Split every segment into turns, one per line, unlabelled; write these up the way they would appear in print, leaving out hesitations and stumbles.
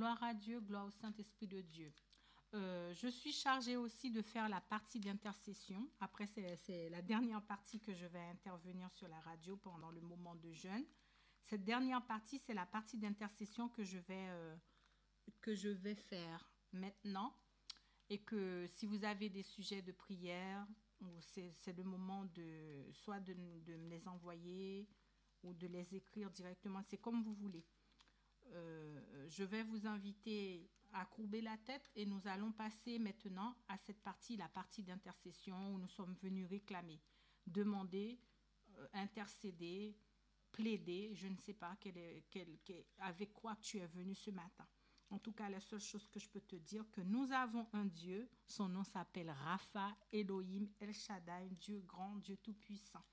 Gloire à Dieu, gloire au Saint-Esprit de Dieu. Je suis chargée aussi de faire la partie d'intercession. Après, c'est la dernière partie que je vais intervenir sur la radio pendant le moment de jeûne. Cette dernière partie, c'est la partie d'intercession que je vais faire maintenant. Et que si vous avez des sujets de prière, c'est le moment soit de me les envoyer ou de les écrire directement. C'est comme vous voulez. Je vais vous inviter à courber la tête et nous allons passer maintenant à cette partie, la partie d'intercession où nous sommes venus réclamer, demander, intercéder, plaider. Je ne sais pas avec quoi tu es venu ce matin. En tout cas, la seule chose que je peux te dire, que nous avons un Dieu, son nom s'appelle Rapha, Elohim, El Shaddai, Dieu grand, Dieu tout-puissant.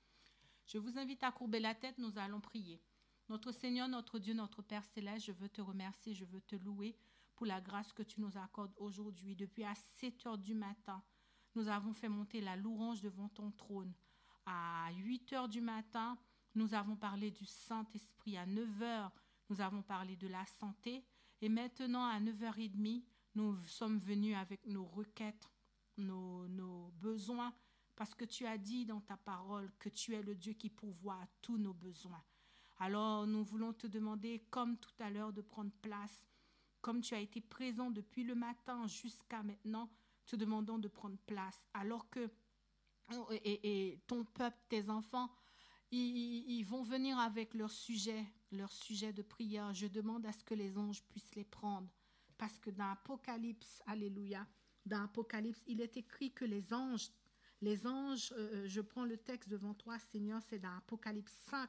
Je vous invite à courber la tête, nous allons prier. Notre Seigneur, notre Dieu, notre Père Céleste, je veux te remercier, je veux te louer pour la grâce que tu nous accordes aujourd'hui. Depuis à 7 heures du matin, nous avons fait monter la louange devant ton trône. À 8 heures du matin, nous avons parlé du Saint-Esprit. À 9 heures, nous avons parlé de la santé. Et maintenant, à 9h30, nous sommes venus avec nos requêtes, nos besoins, parce que tu as dit dans ta parole que tu es le Dieu qui pourvoit à tous nos besoins. Alors, nous voulons te demander, comme tout à l'heure, de prendre place. Comme tu as été présent depuis le matin jusqu'à maintenant, te demandons de prendre place. Alors que et ton peuple, tes enfants, ils vont venir avec leur sujet de prière. Je demande à ce que les anges puissent les prendre. Parce que dans Apocalypse, alléluia, dans Apocalypse, il est écrit que les anges, je prends le texte devant toi, Seigneur, c'est dans Apocalypse 5.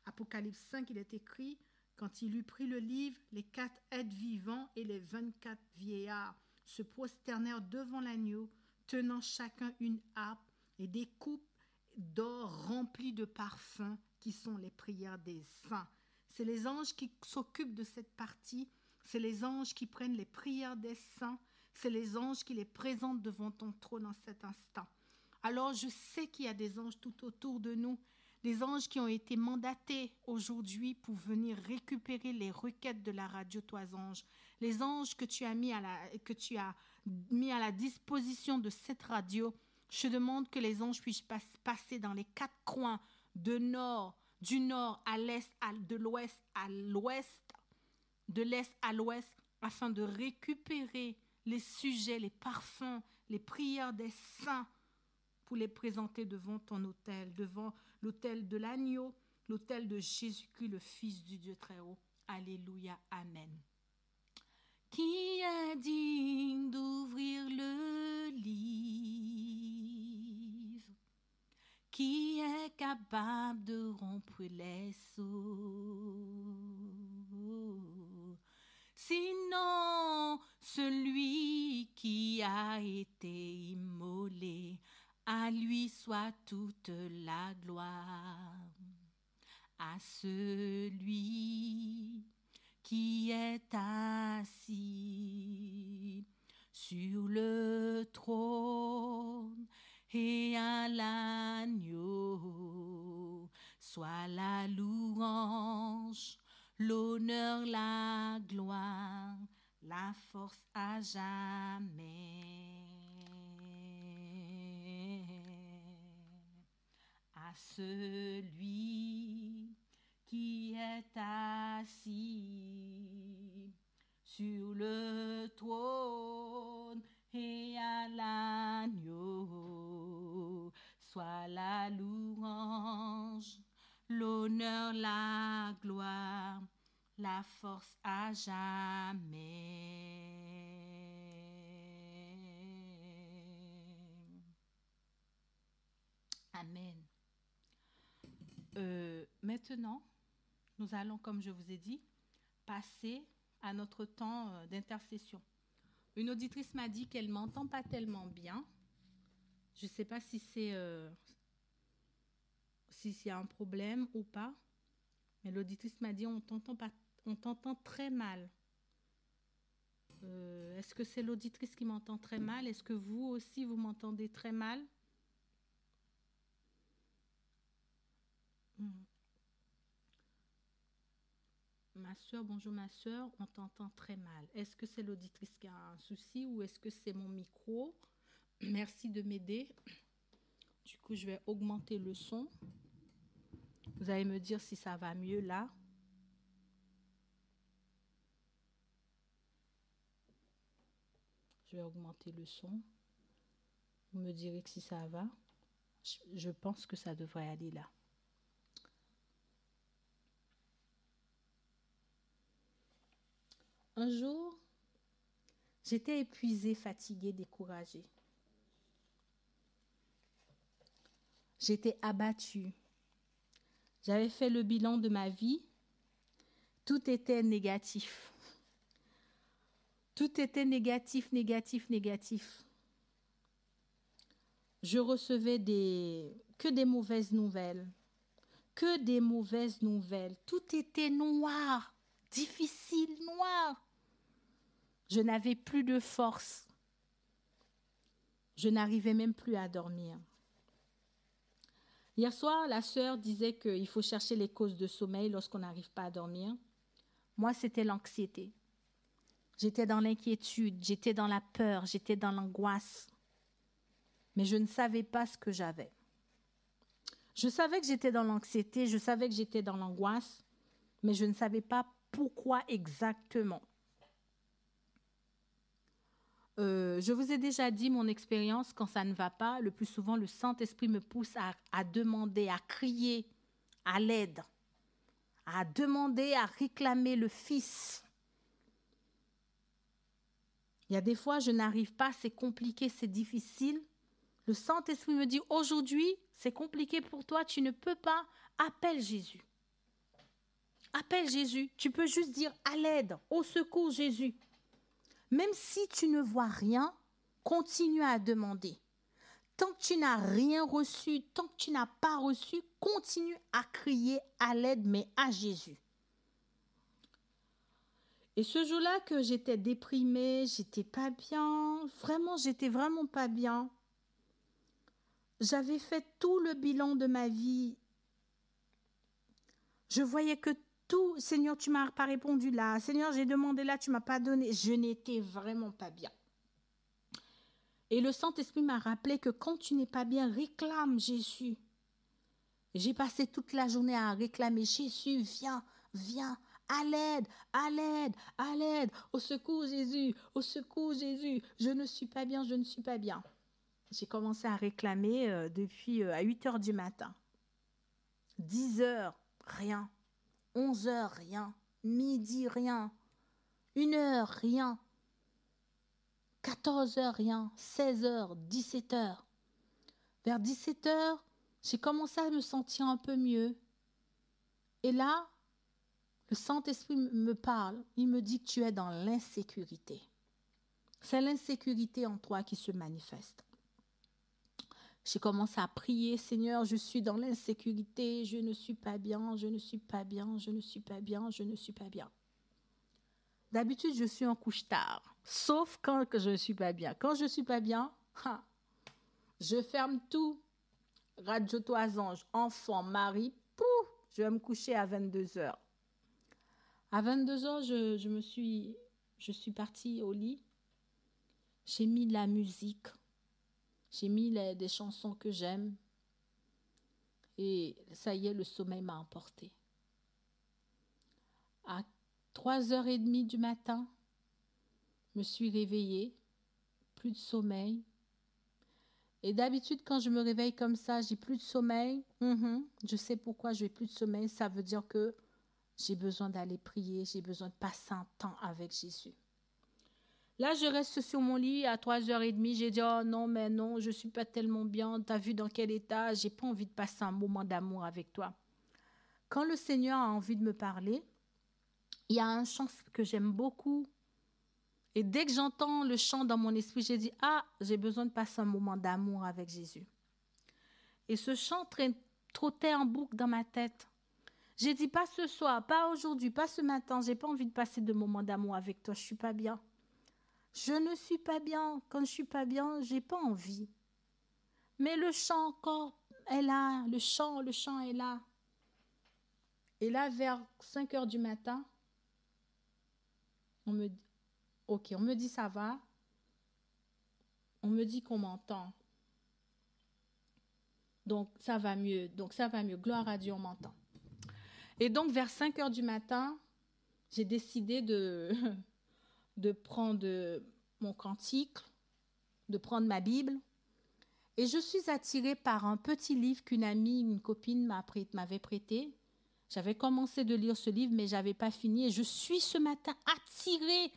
Apocalypse 5, il est écrit, quand il eut pris le livre, les 4 êtres vivants et les 24 vieillards se prosternèrent devant l'agneau, tenant chacun une harpe et des coupes d'or remplies de parfums qui sont les prières des saints. C'est les anges qui s'occupent de cette partie, c'est les anges qui prennent les prières des saints, c'est les anges qui les présentent devant ton trône en cet instant. Alors je sais qu'il y a des anges tout autour de nous, des anges qui ont été mandatés aujourd'hui pour venir récupérer les requêtes de la radio Toisange. Les anges que tu as mis à la disposition de cette radio. Je demande que les anges puissent passer dans les 4 coins du nord à l'est, de l'ouest à l'ouest, de l'est à l'ouest, afin de récupérer les sujets, les parfums, les prières des saints, pour les présenter devant ton autel, devant l'autel de l'agneau, l'autel de Jésus-Christ, le Fils du Dieu très haut. Alléluia, amen. Qui est digne d'ouvrir le livre? Qui est capable de rompre les sceaux? Sinon, celui qui a été immolé, à lui soit toute la gloire. À celui qui est assis sur le trône et à l'agneau, soit la louange, l'honneur, la gloire, la force à jamais. À celui qui est assis sur le trône et à l'agneau, soit la louange, l'honneur, la gloire, la force à jamais. Amen. Maintenant, nous allons, comme je vous ai dit, passer à notre temps d'intercession. Une auditrice m'a dit qu'elle ne m'entend pas tellement bien. Je ne sais pas si c'est s'il y a un problème ou pas, mais l'auditrice m'a dit on t'entend très mal. Est-ce que c'est l'auditrice qui m'entend très mal? Est-ce que vous aussi vous m'entendez très mal? Ma soeur, bonjour ma soeur, on t'entend très mal. Est-ce que c'est l'auditrice qui a un souci ou est-ce que c'est mon micro? Merci de m'aider. Du coup, je vais augmenter le son. Vous allez me dire si ça va mieux là. Je vais augmenter le son. Vous me direz que si ça va. Je pense que ça devrait aller là. Un jour, j'étais épuisée, fatiguée, découragée. J'étais abattue. J'avais fait le bilan de ma vie. Tout était négatif. Tout était négatif, négatif, négatif. Je recevais que des mauvaises nouvelles. Que des mauvaises nouvelles. Tout était noir, difficile, noir. Je n'avais plus de force. Je n'arrivais même plus à dormir. Hier soir, la sœur disait qu'il faut chercher les causes de sommeil lorsqu'on n'arrive pas à dormir. Moi, c'était l'anxiété. J'étais dans l'inquiétude, j'étais dans la peur, j'étais dans l'angoisse. Mais je ne savais pas ce que j'avais. Je savais que j'étais dans l'anxiété, je savais que j'étais dans l'angoisse, mais je ne savais pas pourquoi exactement. Je vous ai déjà dit mon expérience, quand ça ne va pas, le plus souvent, le Saint-Esprit me pousse à demander, à crier à l'aide, à demander, à réclamer le Fils. Il y a des fois, je n'arrive pas, c'est compliqué, c'est difficile. Le Saint-Esprit me dit, aujourd'hui, c'est compliqué pour toi, tu ne peux pas, appelle Jésus. Appelle Jésus, tu peux juste dire à l'aide, au secours Jésus. Même si tu ne vois rien, continue à demander. Tant que tu n'as rien reçu, tant que tu n'as pas reçu, continue à crier à l'aide, mais à Jésus. Et ce jour-là que j'étais déprimée, j'étais pas bien, j'étais vraiment pas bien. J'avais fait tout le bilan de ma vie. Je voyais que tout, Seigneur, tu m'as pas répondu là. Seigneur, j'ai demandé là, tu m'as pas donné. Je n'étais vraiment pas bien. Et le Saint-Esprit m'a rappelé que quand tu n'es pas bien, réclame Jésus. J'ai passé toute la journée à réclamer Jésus, viens, viens, à l'aide, à l'aide, à l'aide, au secours Jésus, je ne suis pas bien, je ne suis pas bien. J'ai commencé à réclamer depuis à 8 heures du matin. 10 heures, rien. 11 heures, rien. Midi, rien. 1 heure, rien. 14 heures, rien. 16 heures, 17 heures. Vers 17 heures, j'ai commencé à me sentir un peu mieux. Et là, le Saint-Esprit me parle. Il me dit que tu es dans l'insécurité. C'est l'insécurité en toi qui se manifeste. J'ai commencé à prier, Seigneur, je suis dans l'insécurité, je ne suis pas bien, je ne suis pas bien, je ne suis pas bien, je ne suis pas bien. D'habitude, je suis en couche tard, sauf quand je ne suis pas bien. Quand je ne suis pas bien, je ferme tout. Radio Toisange, enfant, mari, pouf, je vais me coucher à 22 heures. À 22 heures, je suis partie au lit. J'ai mis de la musique. J'ai mis des chansons que j'aime. Et ça y est, le sommeil m'a emporté. À 3h30 du matin, je me suis réveillée. Plus de sommeil. Et d'habitude, quand je me réveille comme ça, j'ai plus de sommeil. Je sais pourquoi je n'ai plus de sommeil. Ça veut dire que j'ai besoin d'aller prier. J'ai besoin de passer un temps avec Jésus. Là, je reste sur mon lit à 3h30. J'ai dit, oh non, mais non, je ne suis pas tellement bien. Tu as vu dans quel état? Je n'ai pas envie de passer un moment d'amour avec toi. Quand le Seigneur a envie de me parler, il y a un chant que j'aime beaucoup. Et dès que j'entends le chant dans mon esprit, j'ai dit, j'ai besoin de passer un moment d'amour avec Jésus. Et ce chant trottait en boucle dans ma tête. J'ai dit, pas ce soir, pas aujourd'hui, pas ce matin. Je n'ai pas envie de passer de moments d'amour avec toi. Je ne suis pas bien. Je ne suis pas bien. Quand je ne suis pas bien, je n'ai pas envie. Mais le chant encore est là. Le chant est là. Et là, vers 5 heures du matin, On me dit, ok, on me dit ça va. On me dit qu'on m'entend. Donc, ça va mieux. Gloire à Dieu, on m'entend. Et donc, vers 5 heures du matin, j'ai décidé de prendre mon cantique, de prendre ma Bible. Et je suis attirée par un petit livre qu'une amie, une copine m'avait prêté. J'avais commencé de lire ce livre, mais je n'avais pas fini. Et je suis ce matin attirée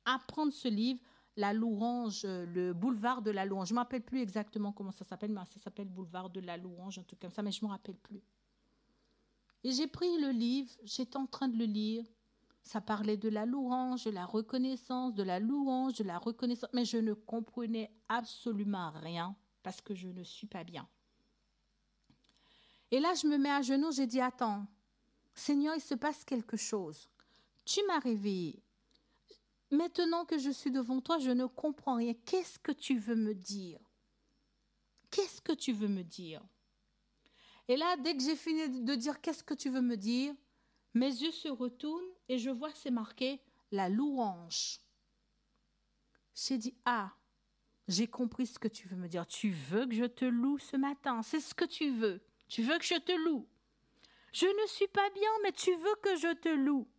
à prendre ce livre, La Louange, le boulevard de la Louange. Je ne me rappelle plus exactement comment ça s'appelle, mais ça s'appelle boulevard de la Louange, un truc comme ça, mais je ne me rappelle plus. Et j'ai pris le livre, j'étais en train de le lire. Ça parlait de la louange, de la reconnaissance, de la louange, de la reconnaissance. Mais je ne comprenais absolument rien parce que je ne suis pas bien. Et là, je me mets à genoux, j'ai dit, attends, Seigneur, il se passe quelque chose. Tu m'as réveillée. Maintenant que je suis devant toi, je ne comprends rien. Qu'est-ce que tu veux me dire? Qu'est-ce que tu veux me dire? Et là, dès que j'ai fini de dire qu'est-ce que tu veux me dire, mes yeux se retournent et je vois que c'est marqué la louange. J'ai dit, ah, j'ai compris ce que tu veux me dire. Tu veux que je te loue ce matin? C'est ce que tu veux. Tu veux que je te loue? Je ne suis pas bien, mais tu veux que je te loue.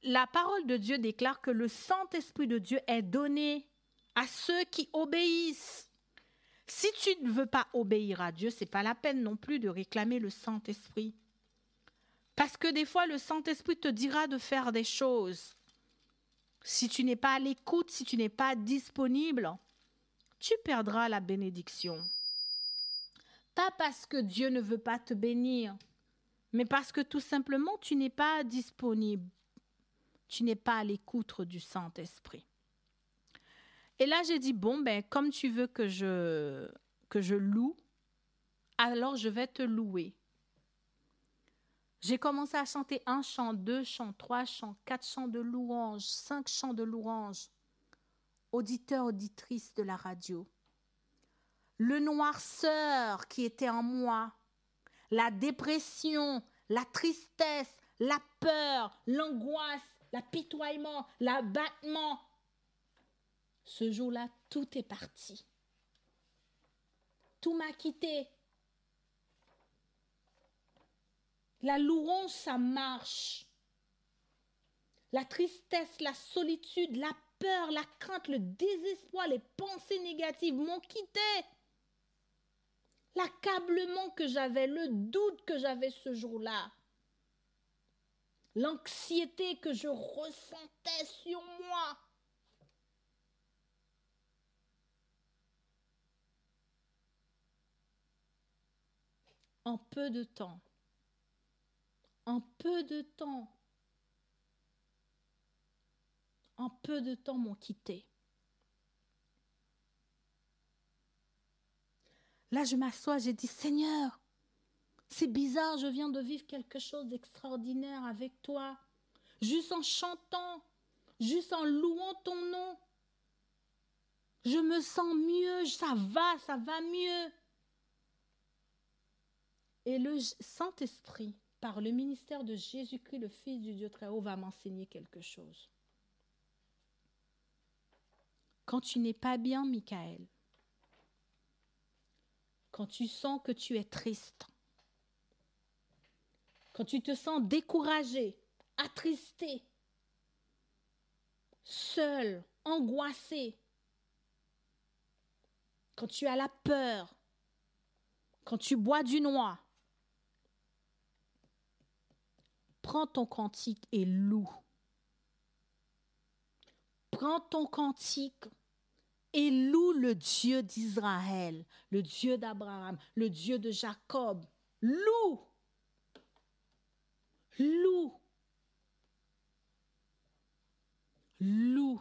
La parole de Dieu déclare que le Saint-Esprit de Dieu est donné à ceux qui obéissent. Si tu ne veux pas obéir à Dieu, ce n'est pas la peine non plus de réclamer le Saint-Esprit. Parce que des fois, le Saint-Esprit te dira de faire des choses. Si tu n'es pas à l'écoute, si tu n'es pas disponible, tu perdras la bénédiction. Pas parce que Dieu ne veut pas te bénir, mais parce que tout simplement, tu n'es pas disponible. Tu n'es pas à l'écoute du Saint-Esprit. Et là, j'ai dit, bon, comme tu veux que je loue, alors je vais te louer. J'ai commencé à chanter 1 chant, 2 chants, 3 chants, 4 chants de louange, 5 chants de louange. Auditeurs, auditrices de la radio. Le noirceur qui était en moi, la dépression, la tristesse, la peur, l'angoisse, l'apitoiement, l'abattement. Ce jour-là, tout est parti. Tout m'a quitté. La louange, ça marche. La tristesse, la solitude, la peur, la crainte, le désespoir, les pensées négatives m'ont quitté. L'accablement que j'avais, le doute que j'avais ce jour-là, l'anxiété que je ressentais sur moi. En peu de temps, m'ont quitté. Là, je m'assois, j'ai dit, Seigneur, c'est bizarre, je viens de vivre quelque chose d'extraordinaire avec toi. Juste en chantant, juste en louant ton nom. Je me sens mieux, ça va mieux. Et le Saint-Esprit, par le ministère de Jésus-Christ, le Fils du Dieu très haut, va m'enseigner quelque chose. Quand tu n'es pas bien, Michael, quand tu sens que tu es triste, quand tu te sens découragé, attristé, seul, angoissé, quand tu as la peur, quand tu bois du noir, prends ton cantique et loue. Prends ton cantique et loue le Dieu d'Israël, le Dieu d'Abraham, le Dieu de Jacob. Loue. Loue. Loue.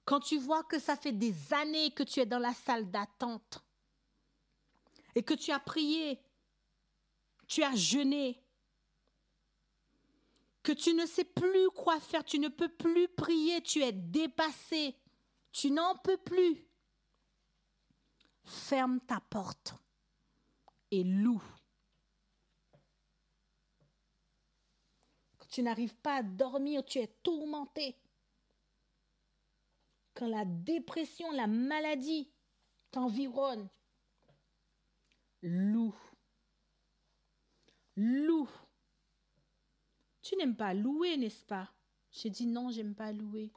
Quand tu vois que ça fait des années que tu es dans la salle d'attente et que tu as prié, tu as jeûné, que tu ne sais plus quoi faire, tu ne peux plus prier, tu es dépassé, tu n'en peux plus. Ferme ta porte et loue. Quand Tu n'arrives pas à dormir, tu es tourmenté. Quand la dépression, la maladie t'environne, loue. Loue. Tu n'aimes pas louer, n'est-ce pas? J'ai dit non, j'aime pas louer.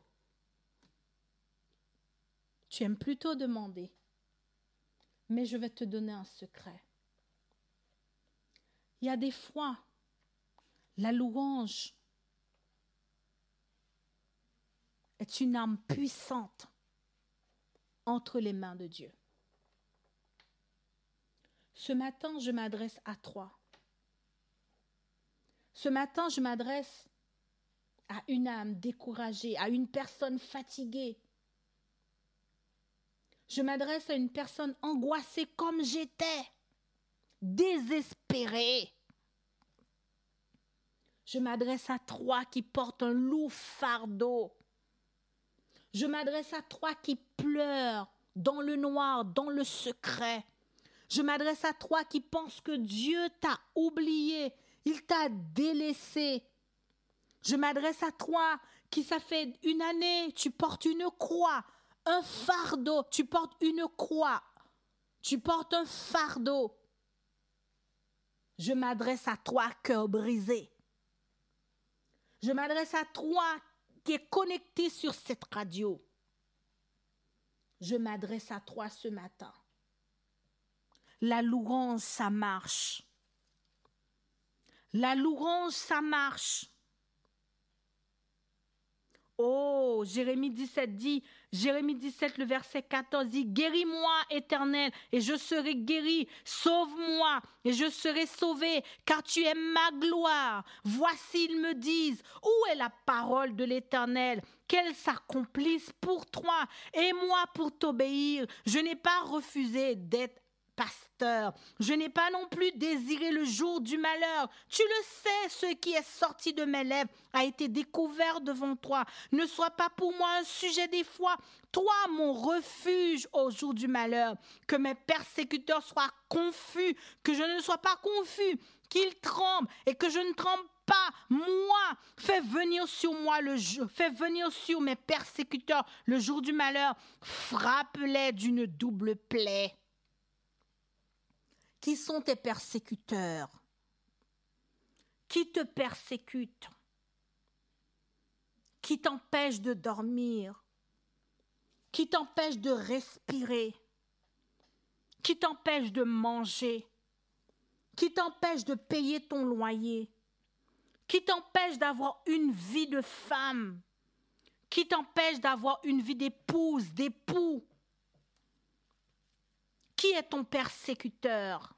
Tu aimes plutôt demander. Mais je vais te donner un secret. Il y a des fois, la louange est une arme puissante entre les mains de Dieu. Ce matin, je m'adresse à toi. Ce matin, je m'adresse à une âme découragée, à une personne fatiguée. Je m'adresse à une personne angoissée comme j'étais, désespérée. Je m'adresse à toi qui porte un lourd fardeau. Je m'adresse à toi qui pleure dans le noir, dans le secret. Je m'adresse à toi qui pense que Dieu t'a oublié, il t'a délaissé. Je m'adresse à toi qui, ça fait une année, tu portes une croix, un fardeau, tu portes une croix, tu portes un fardeau. Je m'adresse à toi, cœur brisé. Je m'adresse à toi qui est connecté sur cette radio. Je m'adresse à toi ce matin. La louange, ça marche. La louange, ça marche. Oh, Jérémie 17 dit, Jérémie 17, le verset 14 dit, « Guéris-moi, Éternel, et je serai guéri. Sauve-moi, et je serai sauvé, car tu es ma gloire. » Voici, ils me disent, « Où est la parole de l'Éternel ? Qu'elle s'accomplisse pour toi, et moi pour t'obéir. Je n'ai pas refusé d'être pasteur. Je n'ai pas non plus désiré le jour du malheur. Tu le sais, ce qui est sorti de mes lèvres a été découvert devant toi. Ne sois pas pour moi un sujet d'effroi. Toi, mon refuge au jour du malheur. Que mes persécuteurs soient confus, que je ne sois pas confus, qu'ils tremblent et que je ne tremble pas. Moi, fais venir sur mes persécuteurs le jour du malheur. Frappe-les d'une double plaie. Qui sont tes persécuteurs? Qui te persécutent? Qui t'empêchent de dormir? Qui t'empêchent de respirer? Qui t'empêchent de manger? Qui t'empêchent de payer ton loyer? Qui t'empêchent d'avoir une vie de femme? Qui t'empêchent d'avoir une vie d'épouse, d'époux? Qui est ton persécuteur?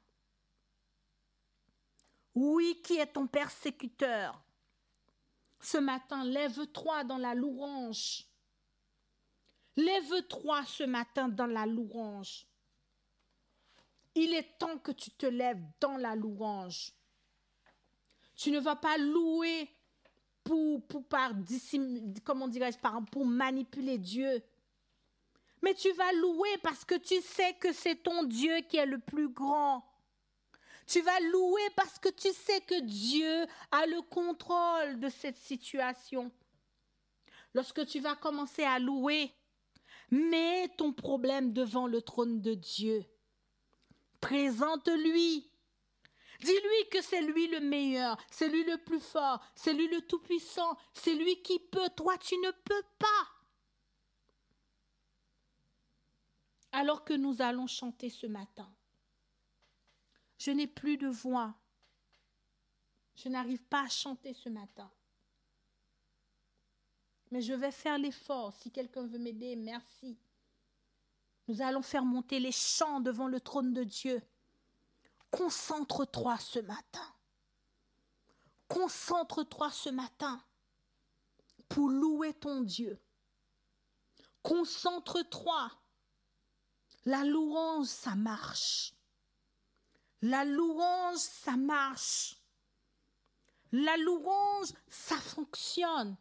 Oui, qui est ton persécuteur? Ce matin, lève-toi dans la louange. Lève-toi ce matin dans la louange. Il est temps que tu te lèves dans la louange. Tu ne vas pas louer pour manipuler Dieu. Mais tu vas louer parce que tu sais que c'est ton Dieu qui est le plus grand. Tu vas louer parce que tu sais que Dieu a le contrôle de cette situation. Lorsque tu vas commencer à louer, mets ton problème devant le trône de Dieu. Présente-lui. Dis-lui que c'est lui le meilleur, c'est lui le plus fort, c'est lui le tout-puissant, c'est lui qui peut. Toi, tu ne peux pas. Alors que nous allons chanter ce matin, je n'ai plus de voix. Je n'arrive pas à chanter ce matin. Mais je vais faire l'effort. Si quelqu'un veut m'aider, merci. Nous allons faire monter les chants devant le trône de Dieu. Concentre-toi ce matin. Concentre-toi ce matin pour louer ton Dieu. Concentre-toi. La louange, ça marche. La louange, ça marche. La louange, ça fonctionne.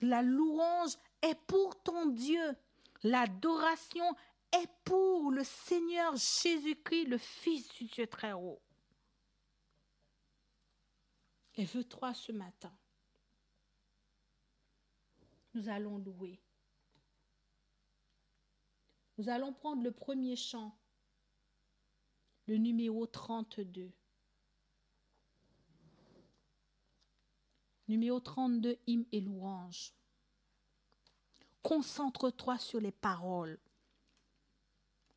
La louange est pour ton Dieu. L'adoration est pour le Seigneur Jésus-Christ, le Fils du Dieu très haut. Et veux-toi ce matin. Nous allons louer. Nous allons prendre le premier chant, le numéro 32. Numéro 32, hymne et louange. Concentre-toi sur les paroles.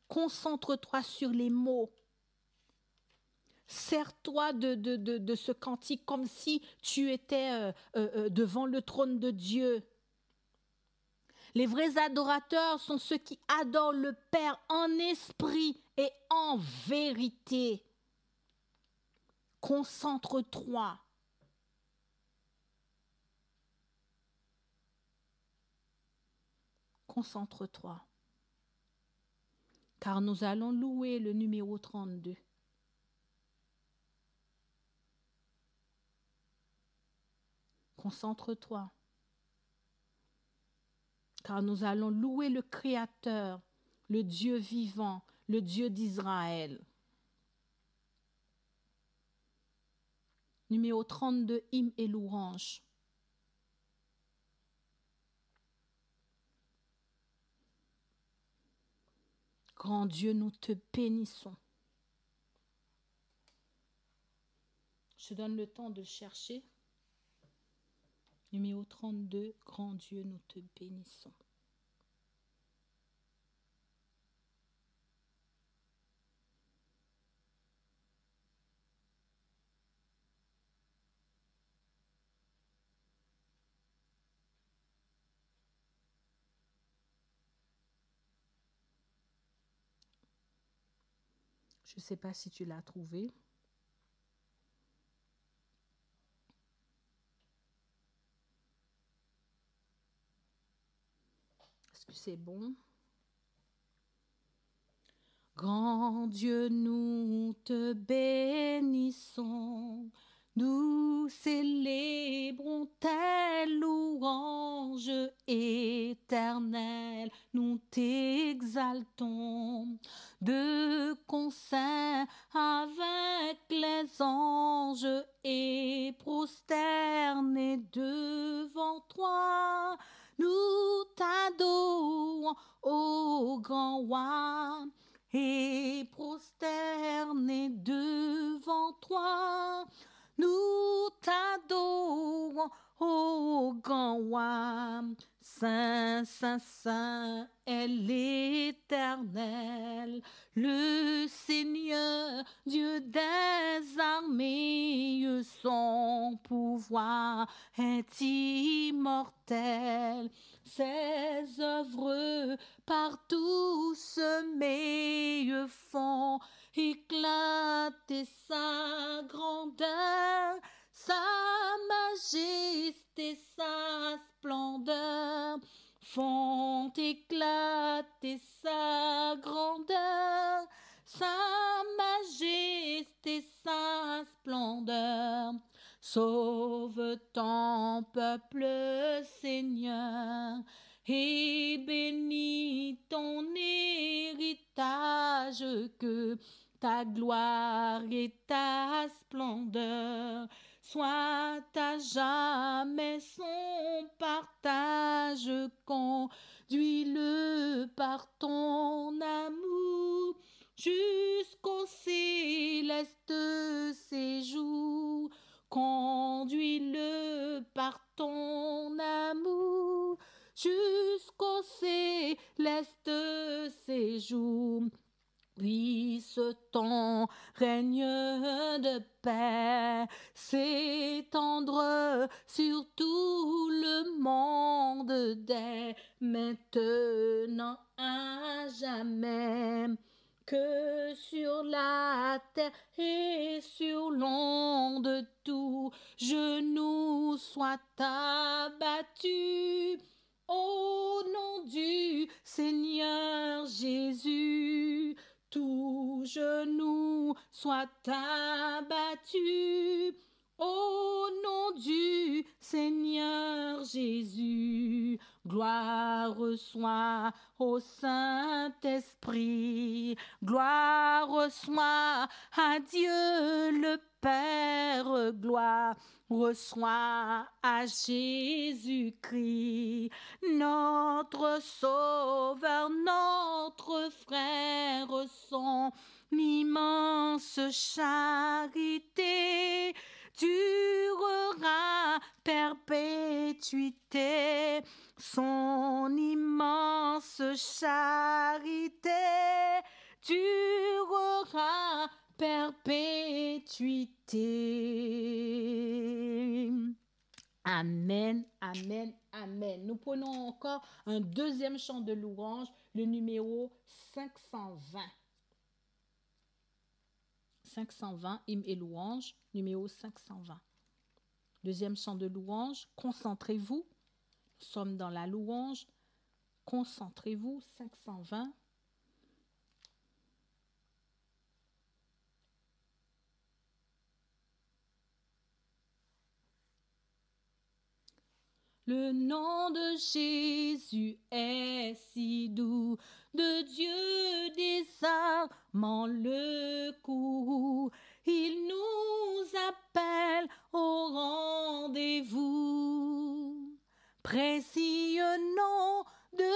Concentre-toi sur les mots. Sers-toi de ce cantique comme si tu étais devant le trône de Dieu. Les vrais adorateurs sont ceux qui adorent le Père en esprit et en vérité. Concentre-toi. Concentre-toi. Car nous allons louer le numéro 32. Concentre-toi. Car nous allons louer le Créateur, le Dieu vivant, le Dieu d'Israël. Numéro 32, hymne et louange. Grand Dieu, nous te bénissons. Je donne le temps de chercher. Numéro 32, grand Dieu, nous te bénissons. Je ne sais pas si tu l'as trouvé. Est-ce que c'est bon? Grand Dieu, nous te bénissons. Nous célébrons tes louanges éternelles. Nous t'exaltons de concert avec les anges et prosternés devant toi. Nous t'adorons, ô grand roi, et prosternés devant toi. Nous t'adorons, ô grand roi. Saint, Saint, Saint est l'Éternel, le Seigneur, Dieu des armées. Son pouvoir est immortel. Ses œuvres partout semées font éclater sa grandeur, sa majesté, sa splendeur font éclater sa grandeur, sa majesté, sa splendeur. Sauve ton peuple, Seigneur, et bénis ton héritage, que ta gloire et ta splendeur soient à jamais son partage. Conduis-le par ton amour jusqu'au céleste séjour. Conduis-le par ton amour jusqu'au céleste séjour. Puisse ton règne de paix s'étendre sur tout le monde dès maintenant à jamais. Que sur la terre et sur l'onde tout genou soit abattu au nom du Seigneur Jésus. Tout genou soit abattu au nom du Seigneur Jésus. Gloire soit au Saint-Esprit, gloire soit à Dieu le Père, gloire, reçois à Jésus-Christ, notre Sauveur, notre frère, son immense charité durera perpétuité, son immense charité durera perpétuité. Amen, amen, amen. Nous prenons encore un deuxième chant de louange, le numéro 520. 520, hymne et louange, numéro 520. Deuxième chant de louange, concentrez-vous. Nous sommes dans la louange. Concentrez-vous, 520. Le nom de Jésus est si doux, de Dieu désarmant le courroux. Il nous appelle au rendez-vous. Précieux nom de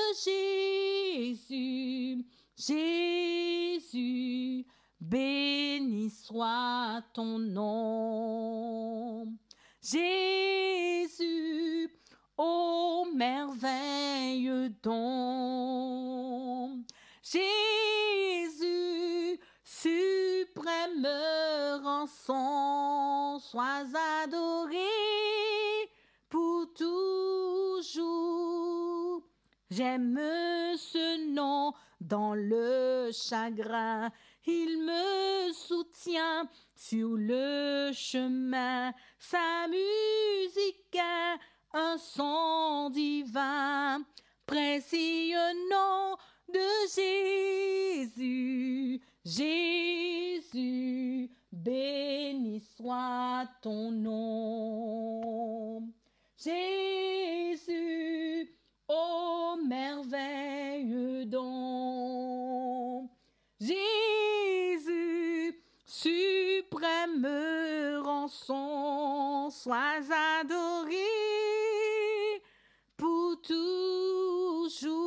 Jésus, Jésus, béni soit ton nom. Jésus, ô merveilleux don, Jésus, suprême rançon, sois adoré pour toujours. J'aime ce nom dans le chagrin, il me soutient sur le chemin, sa musique est un son divin, précieux nom de Jésus, Jésus, béni soit ton nom. Jésus, ô merveilleux don, Jésus, suprême rançon, sois adoré pour toujours.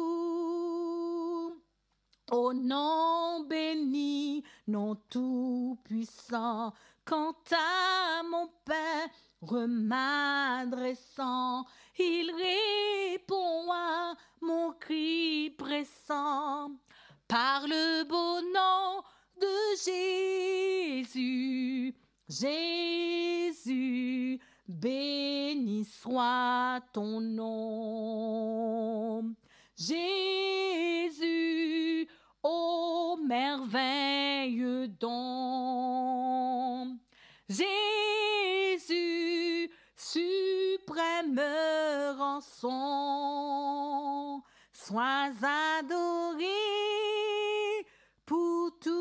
Ô nom béni, nom tout-puissant, quant à mon Père m'adressant, il répond à mon cri pressant. Par le beau nom de Jésus, Jésus, béni soit ton nom. Jésus, ô merveilleux don, Jésus, suprême rançon, sois adoré pour toujours.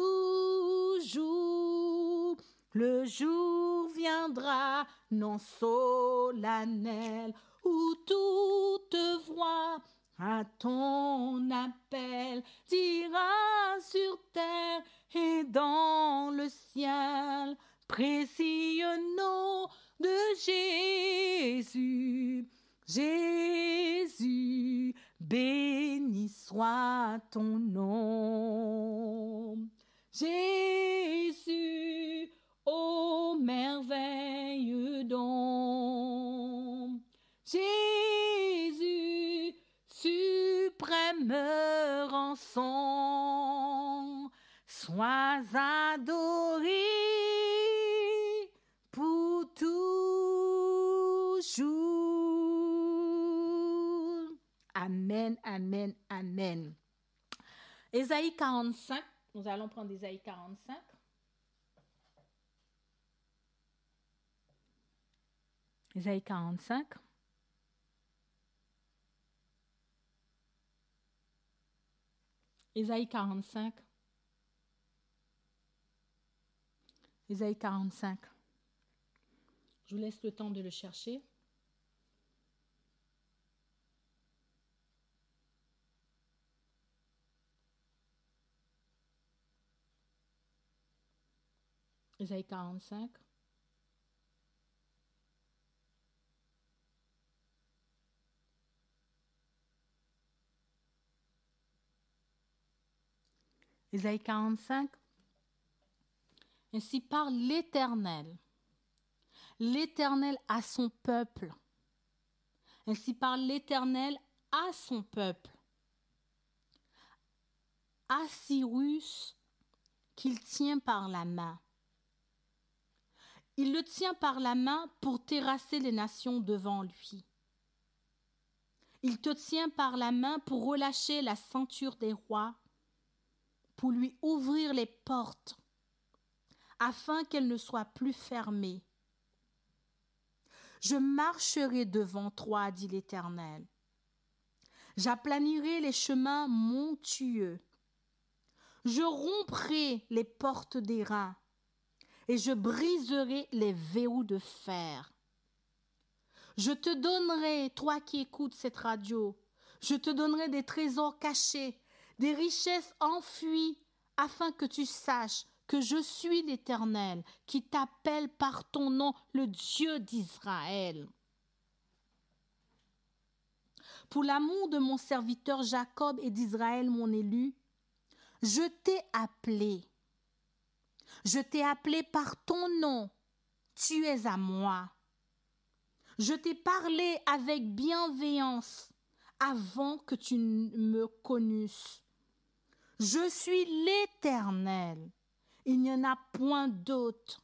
Le jour viendra non solennel où toute voix à ton appel dira sur terre et dans le ciel, précieux nom de Jésus, Jésus, béni soit ton nom. Jésus, ô merveilleux don, Jésus, suprême rançon, sois adoré pour toujours. Amen, amen, amen. Ésaïe 45, nous allons prendre Ésaïe 45. Ésaïe 45. Ésaïe 45. Ésaïe 45. Je vous laisse le temps de le chercher. Ésaïe 45. Ésaïe 45. Ainsi parle l'Éternel. L'Éternel à son peuple. Ainsi parle l'Éternel à son peuple. À Cyrus qu'il tient par la main. Il le tient par la main pour terrasser les nations devant lui. Il te tient par la main pour relâcher la ceinture des rois, pour lui ouvrir les portes, afin qu'elles ne soient plus fermées. Je marcherai devant toi, dit l'Éternel. J'aplanirai les chemins montueux. Je romprai les portes d'airain et je briserai les verrous de fer. Je te donnerai, toi qui écoutes cette radio, je te donnerai des trésors cachés, des richesses enfuies, afin que tu saches que je suis l'Éternel, qui t'appelle par ton nom, le Dieu d'Israël. Pour l'amour de mon serviteur Jacob et d'Israël, mon élu, je t'ai appelé. Je t'ai appelé par ton nom. Tu es à moi. Je t'ai parlé avec bienveillance avant que tu me connusses. Je suis l'Éternel. Il n'y en a point d'autre.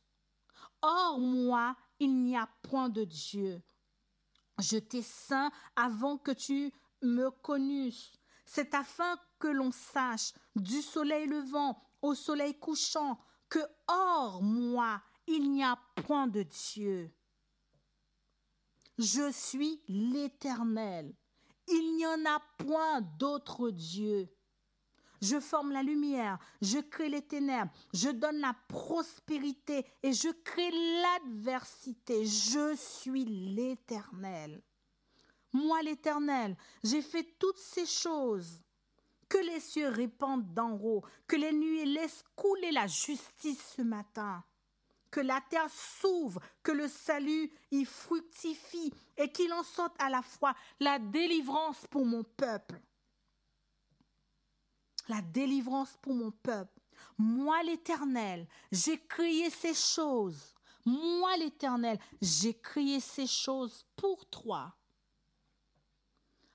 Hors moi, il n'y a point de Dieu. Je t'ai ceint avant que tu me connusses. C'est afin que l'on sache, du soleil levant au soleil couchant, que hors moi, il n'y a point de Dieu. Je suis l'Éternel. Il n'y en a point d'autre Dieu. Je forme la lumière, je crée les ténèbres, je donne la prospérité et je crée l'adversité. Je suis l'Éternel. Moi, l'Éternel, j'ai fait toutes ces choses. Que les cieux répandent d'en haut, que les nuées laissent couler la justice ce matin. Que la terre s'ouvre, que le salut y fructifie et qu'il en sorte à la fois la délivrance pour mon peuple. La délivrance pour mon peuple. Moi, l'Éternel, j'ai créé ces choses. Moi, l'Éternel, j'ai créé ces choses pour toi.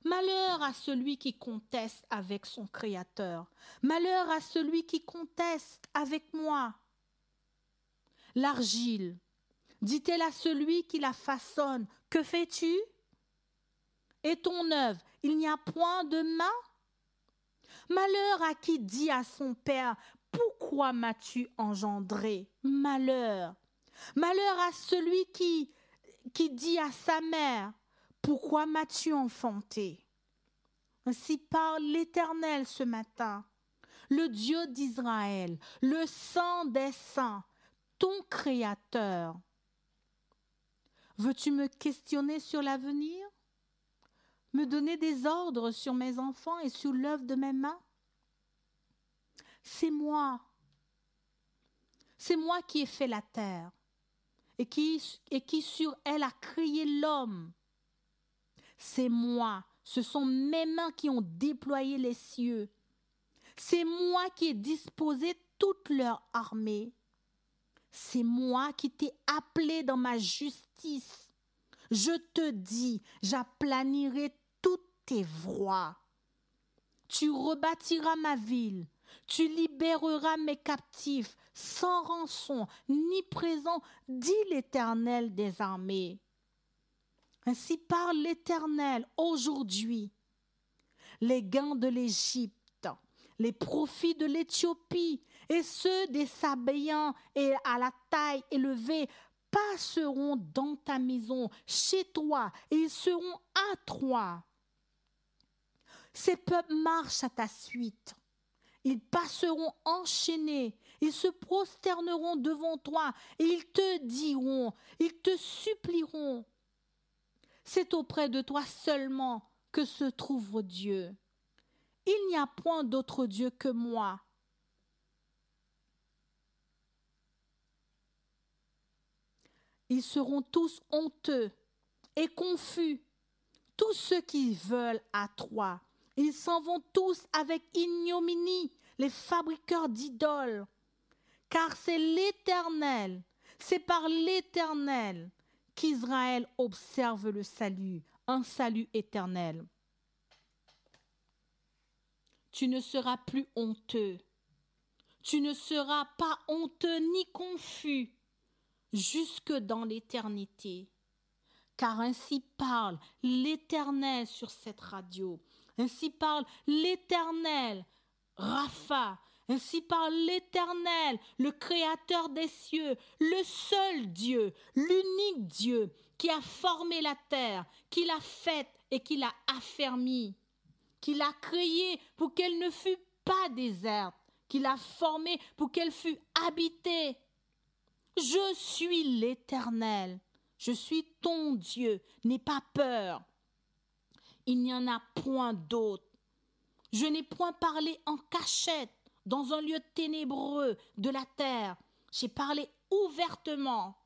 Malheur à celui qui conteste avec son Créateur. Malheur à celui qui conteste avec moi. L'argile, dit-elle à celui qui la façonne, que fais-tu? Et ton œuvre, il n'y a point de main? Malheur à qui dit à son père, pourquoi m'as-tu engendré? Malheur. Malheur à celui qui dit à sa mère, pourquoi m'as-tu enfanté? Ainsi parle l'Éternel ce matin, le Dieu d'Israël, le Saint des saints, ton Créateur. Veux-tu me questionner sur l'avenir? Me donner des ordres sur mes enfants et sur l'œuvre de mes mains? C'est moi. C'est moi qui ai fait la terre et qui sur elle a créé l'homme. C'est moi. Ce sont mes mains qui ont déployé les cieux. C'est moi qui ai disposé toute leur armée. C'est moi qui t'ai appelé dans ma justice. Je te dis, j'aplanirai toutes tes voies. Tu rebâtiras ma ville. Tu libéreras mes captifs sans rançon ni présent, dit l'Éternel des armées. Ainsi parle l'Éternel aujourd'hui. Les gains de l'Égypte, les profits de l'Éthiopie et ceux des Sabéens et à la taille élevée passeront dans ta maison, chez toi, et ils seront à toi. Ces peuples marchent à ta suite. Ils passeront enchaînés, ils se prosterneront devant toi et ils te diront, ils te supplieront. C'est auprès de toi seulement que se trouve Dieu. Il n'y a point d'autre Dieu que moi. Ils seront tous honteux et confus, tous ceux qui veulent à toi. Ils s'en vont tous avec ignominie. les fabriqueurs d'idoles, car c'est l'Éternel, c'est par l'Éternel qu'Israël observe le salut, un salut éternel. Tu ne seras plus honteux, tu ne seras pas honteux ni confus jusque dans l'éternité. Car ainsi parle l'Éternel sur cette radio. Ainsi parle l'Éternel, Rapha. Ainsi parle l'Éternel, le Créateur des cieux, le seul Dieu, l'unique Dieu qui a formé la terre, qui l'a faite et qui l'a affermie, qui l'a créée pour qu'elle ne fût pas déserte, qui l'a formée pour qu'elle fût habitée. Je suis l'Éternel. Je suis ton Dieu, n'aie pas peur. Il n'y en a point d'autre. Je n'ai point parlé en cachette, dans un lieu ténébreux de la terre. J'ai parlé ouvertement.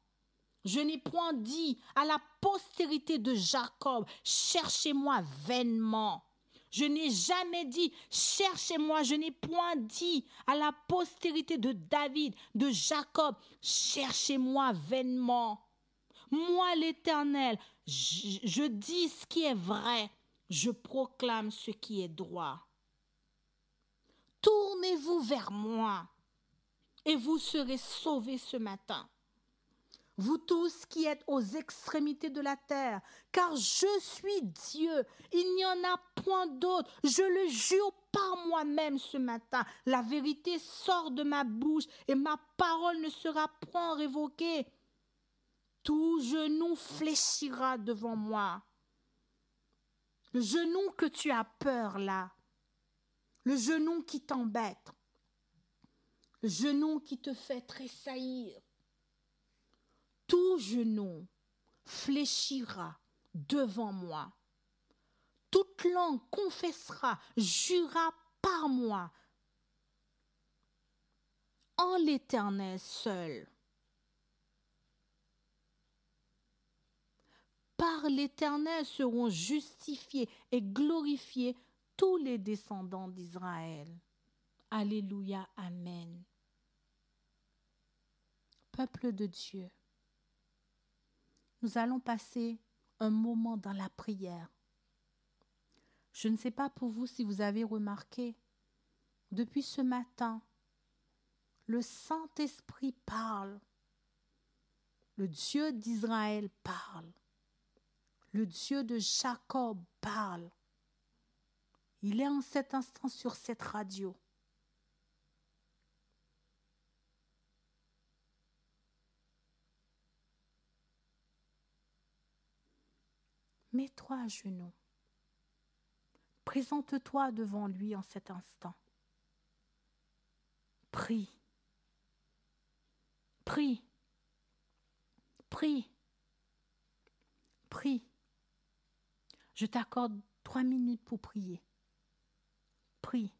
Je n'ai point dit à la postérité de Jacob, cherchez-moi vainement. Je n'ai jamais dit, cherchez-moi. Je n'ai point dit à la postérité de David, de Jacob, cherchez-moi vainement. Moi, l'Éternel, je dis ce qui est vrai, je proclame ce qui est droit. Tournez-vous vers moi et vous serez sauvés ce matin. Vous tous qui êtes aux extrémités de la terre, car je suis Dieu, il n'y en a point d'autre. Je le jure par moi-même ce matin. La vérité sort de ma bouche et ma parole ne sera point révoquée. Tout genou fléchira devant moi. Le genou que tu as peur là, le genou qui t'embête, le genou qui te fait tressaillir, tout genou fléchira devant moi. Toute langue confessera, jurera par moi, en l'Éternel seul. Par l'Éternel seront justifiés et glorifiés tous les descendants d'Israël. Alléluia, amen. Peuple de Dieu, nous allons passer un moment dans la prière. Je ne sais pas pour vous si vous avez remarqué, depuis ce matin, le Saint-Esprit parle, le Dieu d'Israël parle. Le Dieu de Jacob parle. Il est en cet instant sur cette radio. Mets-toi à genoux. Présente-toi devant lui en cet instant. Prie. Prie. Prie. Prie. Je t'accorde 3 minutes pour prier. Prie.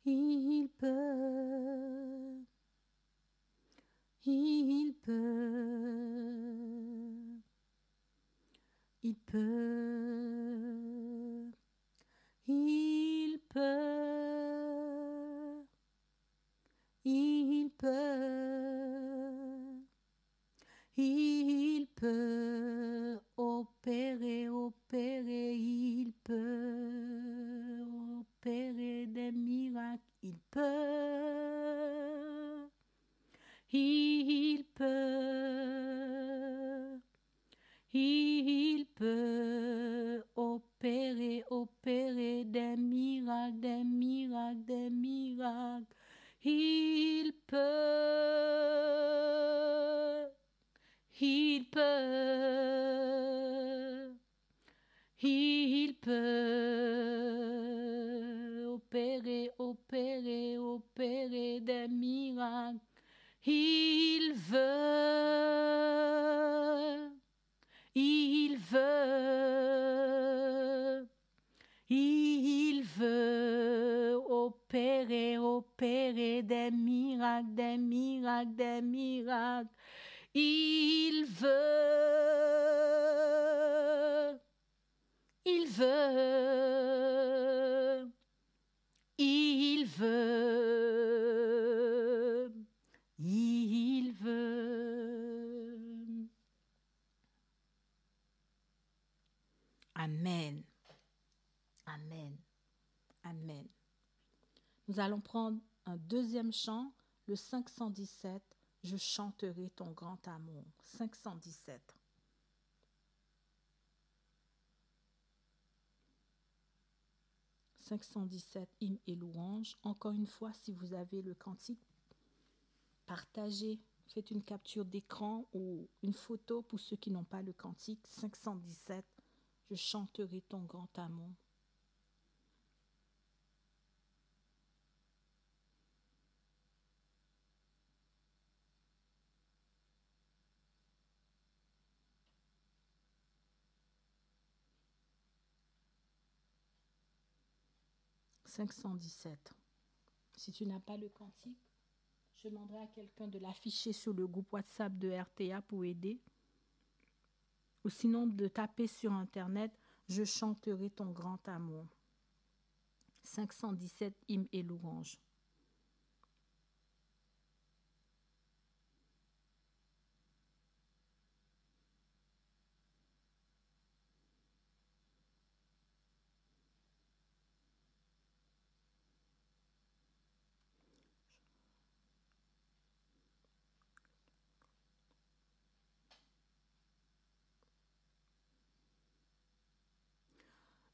il peut, il peut, il peut, il peut, il peut, il peut opérer, opérer, il peut opérer des miracles, il peut, il peut, il peut opérer, opérer des miracles, des miracles, des miracles, il peut, il peut, il peut opérer, opérer, opérer des miracles. Il veut, il veut, il veut opérer, opérer des miracles, des miracles, des miracles. Il veut, il veut, il veut, il veut. Amen, amen, amen. Nous allons prendre un deuxième chant, le 517. Je chanterai ton grand amour. 517. « 517, hymne et louange. Encore une fois, si vous avez le cantique, partagez, faites une capture d'écran ou une photo pour ceux qui n'ont pas le cantique. 517, je chanterai ton grand amour. « 517. Si tu n'as pas le cantique, je demanderai à quelqu'un de l'afficher sur le groupe WhatsApp de RTA pour aider. Ou sinon de taper sur Internet, je chanterai ton grand amour. 517, hymne et louange.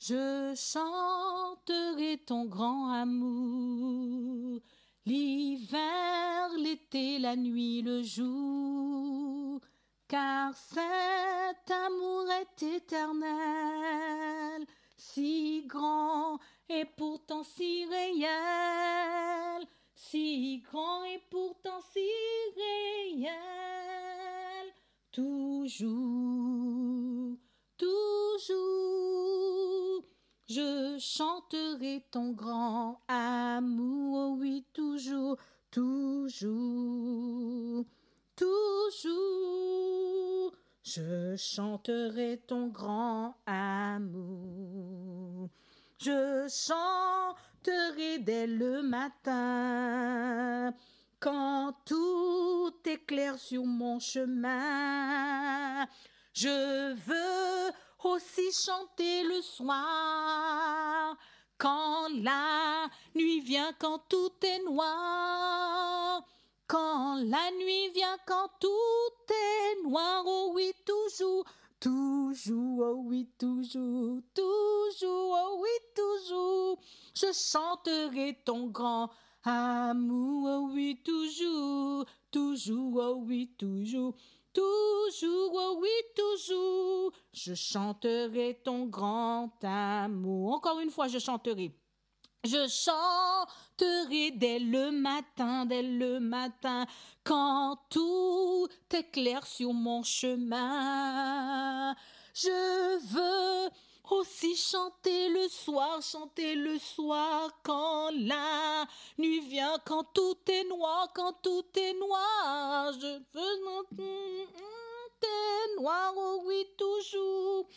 Je chanterai ton grand amour, l'hiver, l'été, la nuit, le jour, car cet amour est éternel, si grand et pourtant si réel, si grand et pourtant si réel, toujours, toujours, je chanterai ton grand amour, oui, toujours, toujours, toujours, je chanterai ton grand amour. Je chanterai dès le matin, quand tout est clair sur mon chemin. Je veux aussi chanter le soir, quand la nuit vient, quand tout est noir. Quand la nuit vient, quand tout est noir, oh oui, toujours, toujours, oh oui, toujours, toujours, oh oui, toujours. Je chanterai ton grand amour, oh oui, toujours, toujours, oh oui, toujours. Toujours, oh oui, toujours, je chanterai ton grand amour. Encore une fois, je chanterai. Je chanterai dès le matin, quand tout est clair sur mon chemin. Je veux aussi chanter le soir quand la nuit vient, quand tout est noir, je veux t'es noir, oh oui, toujours,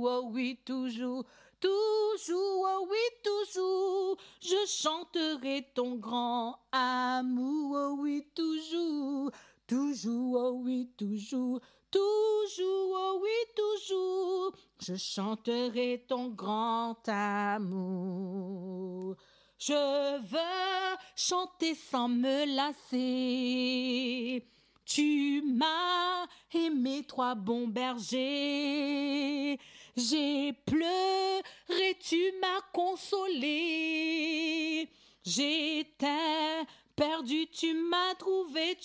oh oui, toujours, oh oui, toujours, je chanterai ton grand amour, oh oui, toujours, oh oui, toujours, oh oui, toujours, je chanterai ton grand amour. Je veux chanter sans me lasser. Tu m'as aimé, toi bon berger. J'ai pleuré, tu m'as consolé. J'étais perdu, tu m'as trouvé.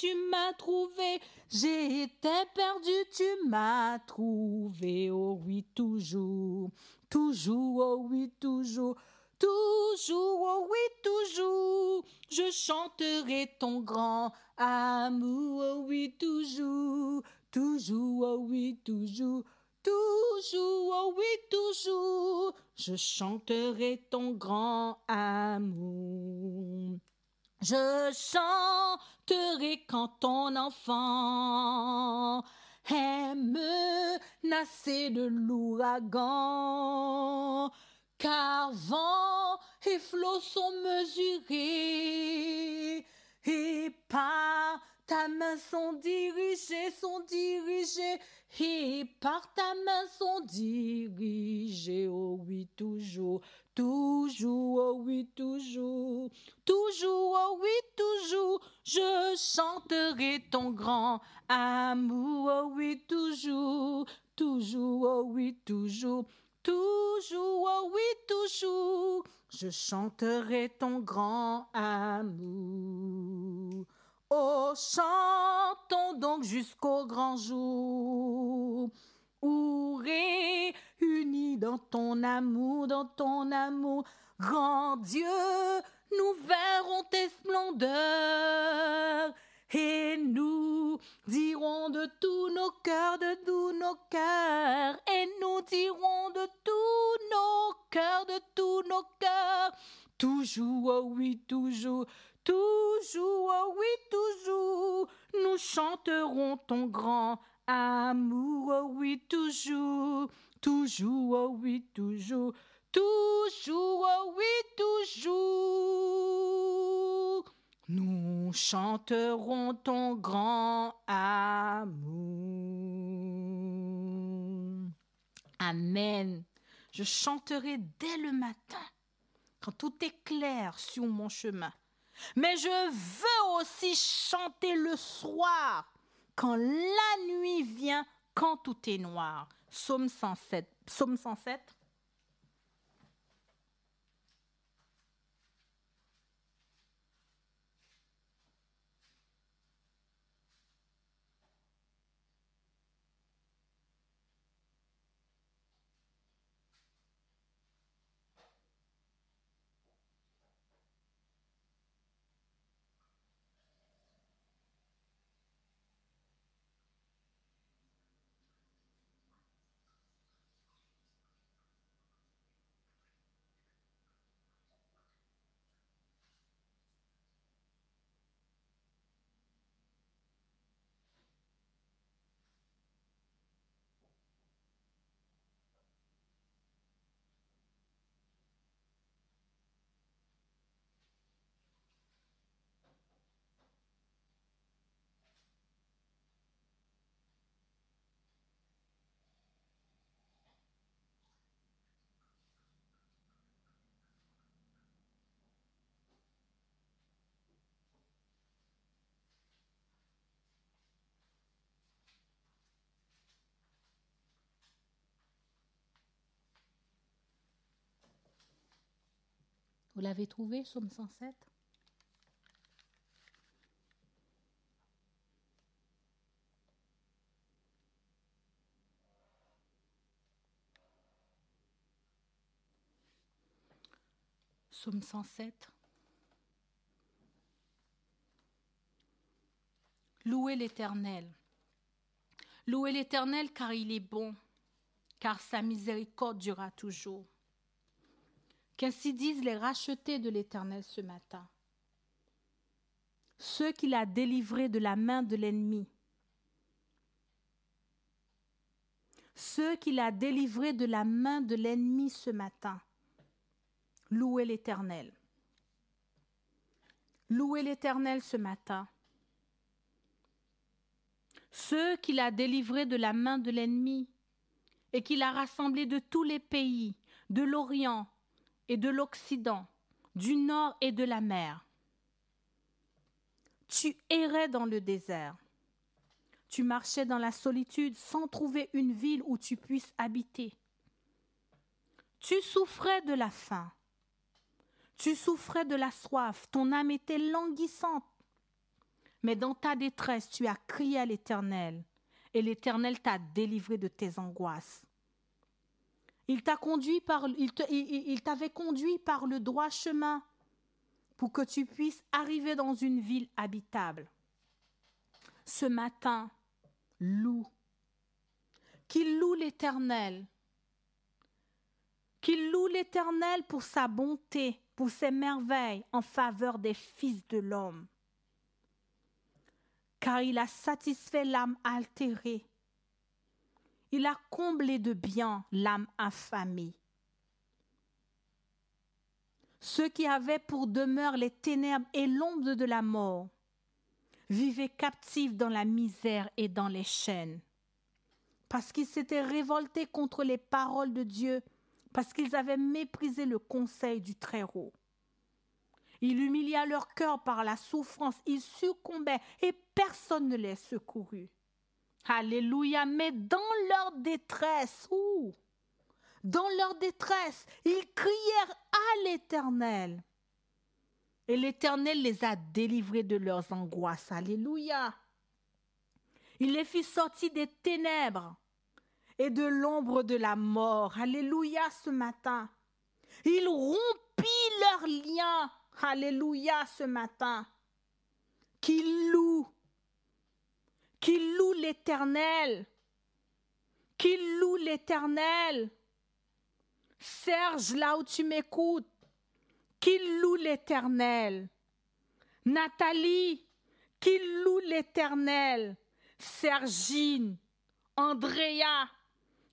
J'étais perdu, tu m'as trouvé. Oh oui, toujours, oh oui, toujours, oh oui, toujours, je chanterai ton grand amour, oh oui, toujours, oh oui, toujours, oh oui, toujours, je chanterai ton grand amour. Je chanterai quand ton enfant est menacé de l'ouragan, car vent et flots sont mesurés, et par ta main sont dirigés, et par ta main sont dirigés, oh oui, toujours, oh oui, toujours, oh oui, toujours, je chanterai ton grand amour, oh oui, toujours, oh oui, toujours, oh oui, toujours, je chanterai ton grand amour. Oh, chantons donc jusqu'au grand jour, où réunis dans ton amour, grand Dieu, nous verrons tes splendeurs, et nous dirons de tous nos cœurs, et nous dirons de tous nos cœurs, toujours, oh oui, toujours, oh oui, toujours, nous chanterons ton grand amour, oh oui, toujours, oh oui, toujours, oh oui, toujours, nous chanterons ton grand amour. Amen. Je chanterai dès le matin, quand tout est clair sur mon chemin. Mais je veux aussi chanter le soir, quand la nuit vient, quand tout est noir. Psaume 107. Psaume 107. Vous l'avez trouvé, Psaume 107? Psaume 107. Louez l'Éternel. Louez l'Éternel car il est bon. car sa miséricorde durera toujours. Qu'ainsi disent les rachetés de l'Éternel ce matin, ceux qu'il a délivrés de la main de l'ennemi, ceux qu'il a délivrés de la main de l'ennemi ce matin. Louez l'Éternel. Louez l'Éternel ce matin. Ceux qu'il a délivrés de la main de l'ennemi et qu'il a rassemblés de tous les pays, de l'Orient et de l'Occident, du nord et de la mer. Tu errais dans le désert. Tu marchais dans la solitude sans trouver une ville où tu puisses habiter. Tu souffrais de la faim. Tu souffrais de la soif. Ton âme était languissante. Mais dans ta détresse, tu as crié à l'Éternel. Et l'Éternel t'a délivré de tes angoisses. Il t'avait conduit par le droit chemin pour que tu puisses arriver dans une ville habitable. Ce matin, loue. Qu'il loue l'Éternel. Qu'il loue l'Éternel pour sa bonté, pour ses merveilles en faveur des fils de l'homme. Car il a satisfait l'âme altérée. Il a comblé de bien l'âme affamée. Ceux qui avaient pour demeure les ténèbres et l'ombre de la mort vivaient captifs dans la misère et dans les chaînes, parce qu'ils s'étaient révoltés contre les paroles de Dieu, parce qu'ils avaient méprisé le conseil du Très-Haut. Il humilia leur cœur par la souffrance, ils succombaient et personne ne les secourut. Alléluia, mais dans leur détresse, ils crièrent à l'Éternel. Et l'Éternel les a délivrés de leurs angoisses. Alléluia. Il les fit sortir des ténèbres et de l'ombre de la mort. Alléluia ce matin. Il rompit leurs liens. Alléluia ce matin. Qu'il loue l'Éternel. Qu'il loue l'Éternel. Serge, là où tu m'écoutes, qu'il loue l'Éternel. Nathalie, qu'il loue l'Éternel. Sergine, Andrea,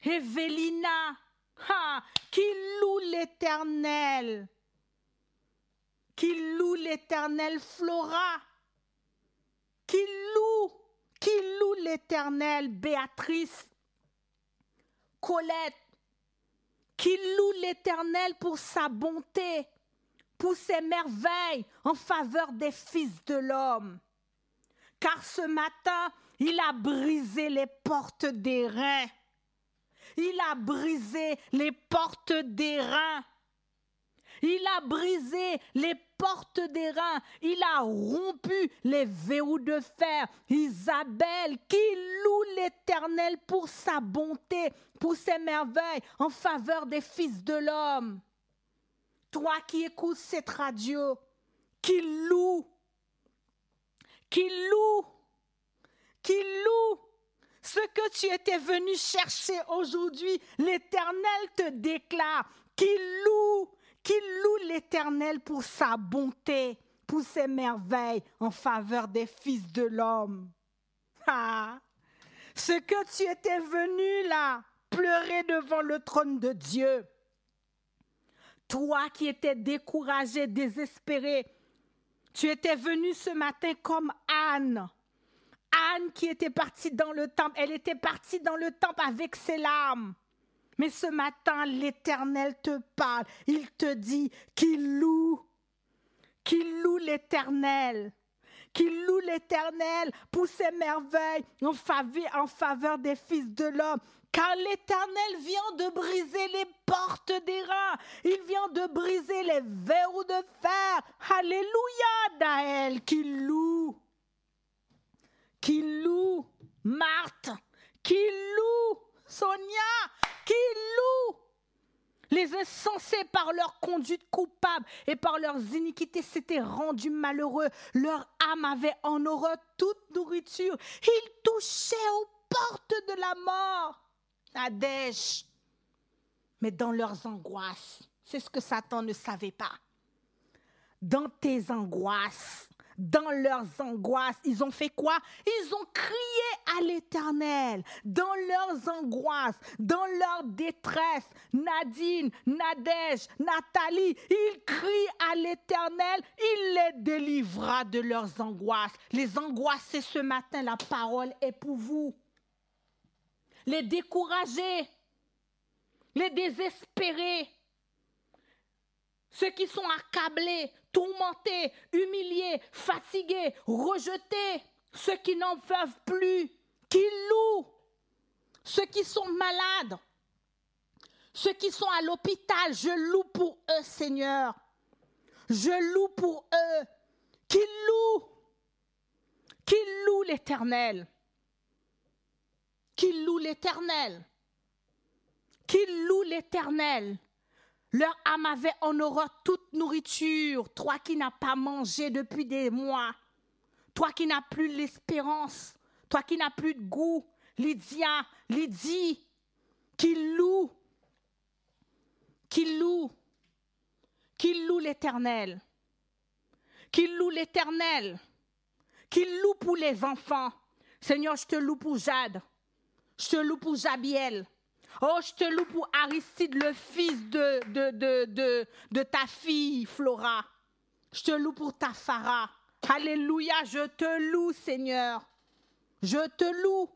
Evelina, qu'il loue l'Éternel. Qu'il loue l'Éternel. Flora, qu'il loue l'Éternel. Béatrice, Colette, qu'il loue l'Éternel pour sa bonté, pour ses merveilles en faveur des fils de l'homme. Car ce matin, il a brisé les portes d'airain. Il a brisé les portes d'airain. Il a brisé les portes d'airain. Il a rompu les verrous de fer. Isabelle, qui loue l'Éternel pour sa bonté, pour ses merveilles en faveur des fils de l'homme. Toi qui écoutes cette radio, qui loue ce que tu étais venu chercher aujourd'hui. L'Éternel te déclare qu'il loue l'Éternel pour sa bonté, pour ses merveilles en faveur des fils de l'homme. Ce que tu étais venu là, pleurer devant le trône de Dieu. Toi qui étais découragé, désespéré, tu étais venu ce matin comme Anne. Anne qui était partie dans le temple, elle était partie dans le temple avec ses larmes. Mais ce matin, l'Éternel te parle. Il te dit qu'il loue l'Éternel. Qu'il loue l'Éternel pour ses merveilles en faveur des fils de l'homme. Car l'Éternel vient de briser les portes d'airain. Il vient de briser les verrous de fer. Alléluia, Daël, qu'il loue Marthe, qu'il loue Sonia, qu'il loue. Les insensés, par leur conduite coupable et par leurs iniquités, s'étaient rendus malheureux. Leur âme avait en horreur toute nourriture. Ils touchaient aux portes de la mort. Nadège, mais dans leurs angoisses. C'est ce que Satan ne savait pas. Dans tes angoisses, dans leurs angoisses, ils ont fait quoi? Ils ont crié à l'Éternel. Dans leurs angoisses, dans leur détresse, Nadine, Nadège, Nathalie, ils crient à l'Éternel. Il les délivra de leurs angoisses. Les angoissés ce matin, la parole est pour vous. Les découragés, les désespérés, ceux qui sont accablés, tourmentés, humiliés, fatigués, rejetés, ceux qui n'en peuvent plus, qui louent, ceux qui sont malades, ceux qui sont à l'hôpital, je loue pour eux, Seigneur. Je loue pour eux, qui louent l'Éternel, qui louent l'Éternel, qui louent l'Éternel. Leur âme avait en horreur toute nourriture. Toi qui n'as pas mangé depuis des mois. Toi qui n'as plus l'espérance. Toi qui n'as plus de goût. Lydie, qui loue l'Éternel. Qui loue l'Éternel. Qui loue pour les enfants. Seigneur, je te loue pour Jade. Je te loue pour Jabiel. Oh, je te loue pour Aristide, le fils de ta fille, Flora. Je te loue pour ta Farah. Alléluia, je te loue, Seigneur. Je te loue.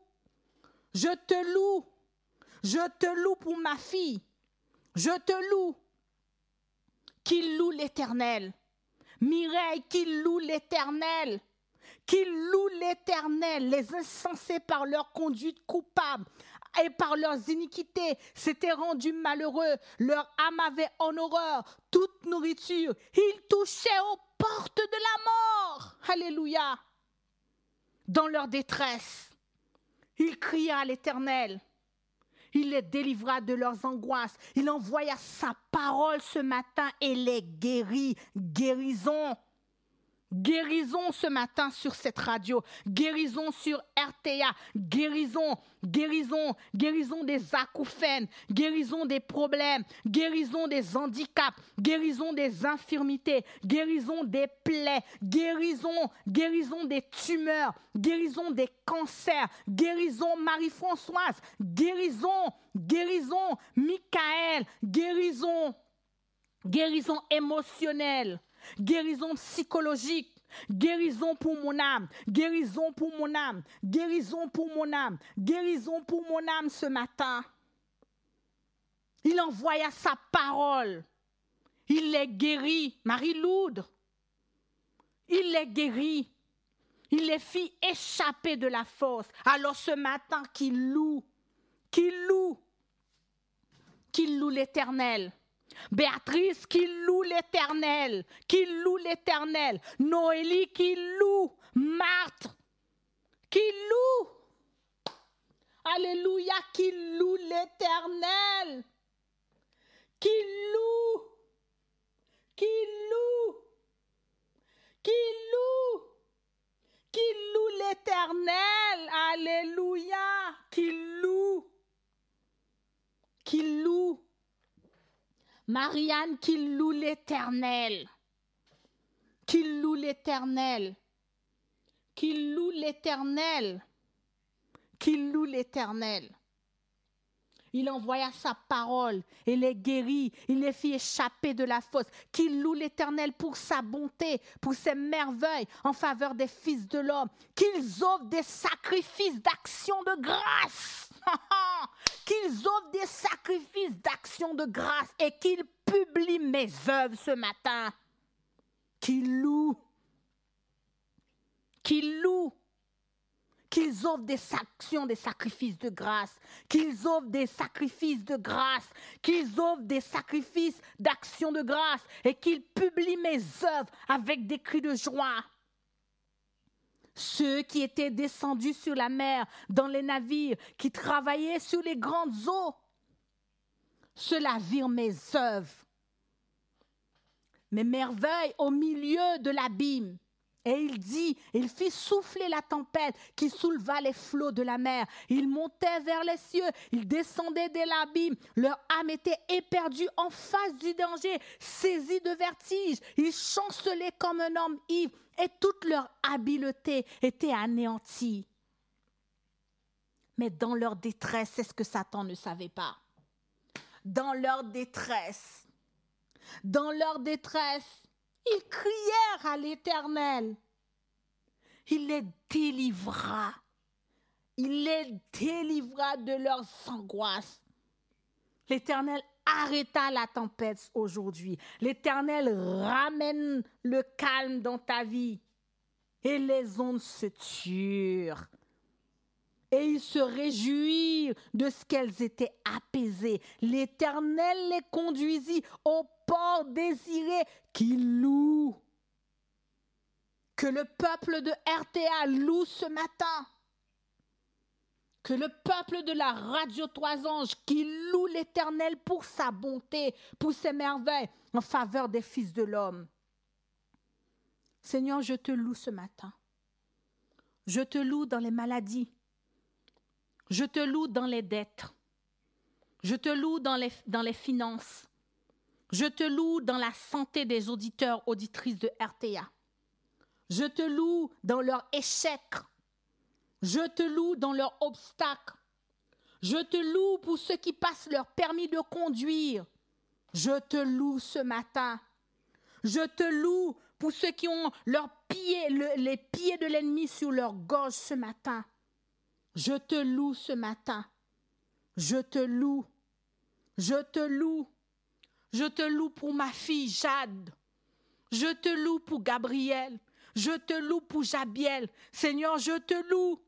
Je te loue. Je te loue pour ma fille. Je te loue. Qui loue l'Éternel. Mireille, qui loue l'Éternel. Qui loue l'Éternel. Les insensés par leur conduite coupable et par leurs iniquités s'étaient rendus malheureux. Leur âme avait en horreur toute nourriture. Ils touchaient aux portes de la mort. Alléluia. Dans leur détresse, ils criaient à l'Éternel. Il les délivra de leurs angoisses. Il envoya sa parole ce matin et les guérit. Guérison. Guérison ce matin sur cette radio, guérison sur RTA, guérison des acouphènes, guérison des problèmes, guérison des handicaps, guérison des infirmités, guérison des plaies, guérison des tumeurs, guérison des cancers, guérison Marie-Françoise, guérison Michael, guérison émotionnelle. Guérison psychologique, guérison pour mon âme, guérison pour mon âme, guérison pour mon âme, guérison pour mon âme ce matin. Il envoya sa parole, il les guérit, Marie-Loudre, il les guérit, il les fit échapper de la fosse. Alors ce matin, qu'il loue l'Éternel. Béatrice qui loue l'Éternel, Noélie qui loue, Marthe qui loue, alléluia, qui loue l'Éternel, qui loue l'Éternel, alléluia, qui loue. Marianne qui loue l'Éternel, qui loue l'Éternel, qui loue l'Éternel, qui loue l'Éternel. Il envoya sa parole et les guérit, il les fit échapper de la fosse. Qui loue l'Éternel pour sa bonté, pour ses merveilles en faveur des fils de l'homme. Qu'ils offrent des sacrifices d'action de grâce. Qu'ils offrent des sacrifices d'action de grâce et qu'ils publient mes œuvres ce matin. Qu'ils louent. Qu'ils offrent des actions, des sacrifices de grâce. Qu'ils offrent des sacrifices de grâce. Qu'ils offrent des sacrifices d'action de grâce. Et qu'ils publient mes œuvres avec des cris de joie. Ceux qui étaient descendus sur la mer, dans les navires, qui travaillaient sur les grandes eaux, ceux-là virent mes œuvres, mes merveilles au milieu de l'abîme. Et il dit, il fit souffler la tempête qui souleva les flots de la mer. Il montait vers les cieux, il descendait de l'abîme. Leur âme était éperdue en face du danger, saisie de vertige. Ils chancelaient comme un homme ivre et toute leur habileté était anéantie. Mais dans leur détresse, c'est ce que Satan ne savait pas. Dans leur détresse, ils crièrent à l'Éternel. Il les délivra. Il les délivra de leurs angoisses. L'Éternel arrêta la tempête aujourd'hui. L'Éternel ramène le calme dans ta vie. Et les ondes se turent. Et ils se réjouirent de ce qu'elles étaient apaisées. L'Éternel les conduisit au port désiré qu'il loue. Que le peuple de RTA loue ce matin. Que le peuple de la Radio Trois Anges qui loue l'Éternel pour sa bonté, pour ses merveilles en faveur des fils de l'homme. Seigneur, je te loue ce matin. Je te loue dans les maladies. Je te loue dans les dettes. Je te loue dans les finances. Je te loue dans la santé des auditeurs, auditrices de RTA. Je te loue dans leurs échecs. Je te loue dans leurs obstacles. Je te loue pour ceux qui passent leur permis de conduire. Je te loue ce matin. Je te loue pour ceux qui ont leurs pieds, les pieds de l'ennemi sur leur gorge ce matin. Je te loue ce matin. Je te loue. Je te loue. Je te loue pour ma fille Jade. Je te loue pour Gabriel. Je te loue pour Jabiel. Seigneur, je te loue.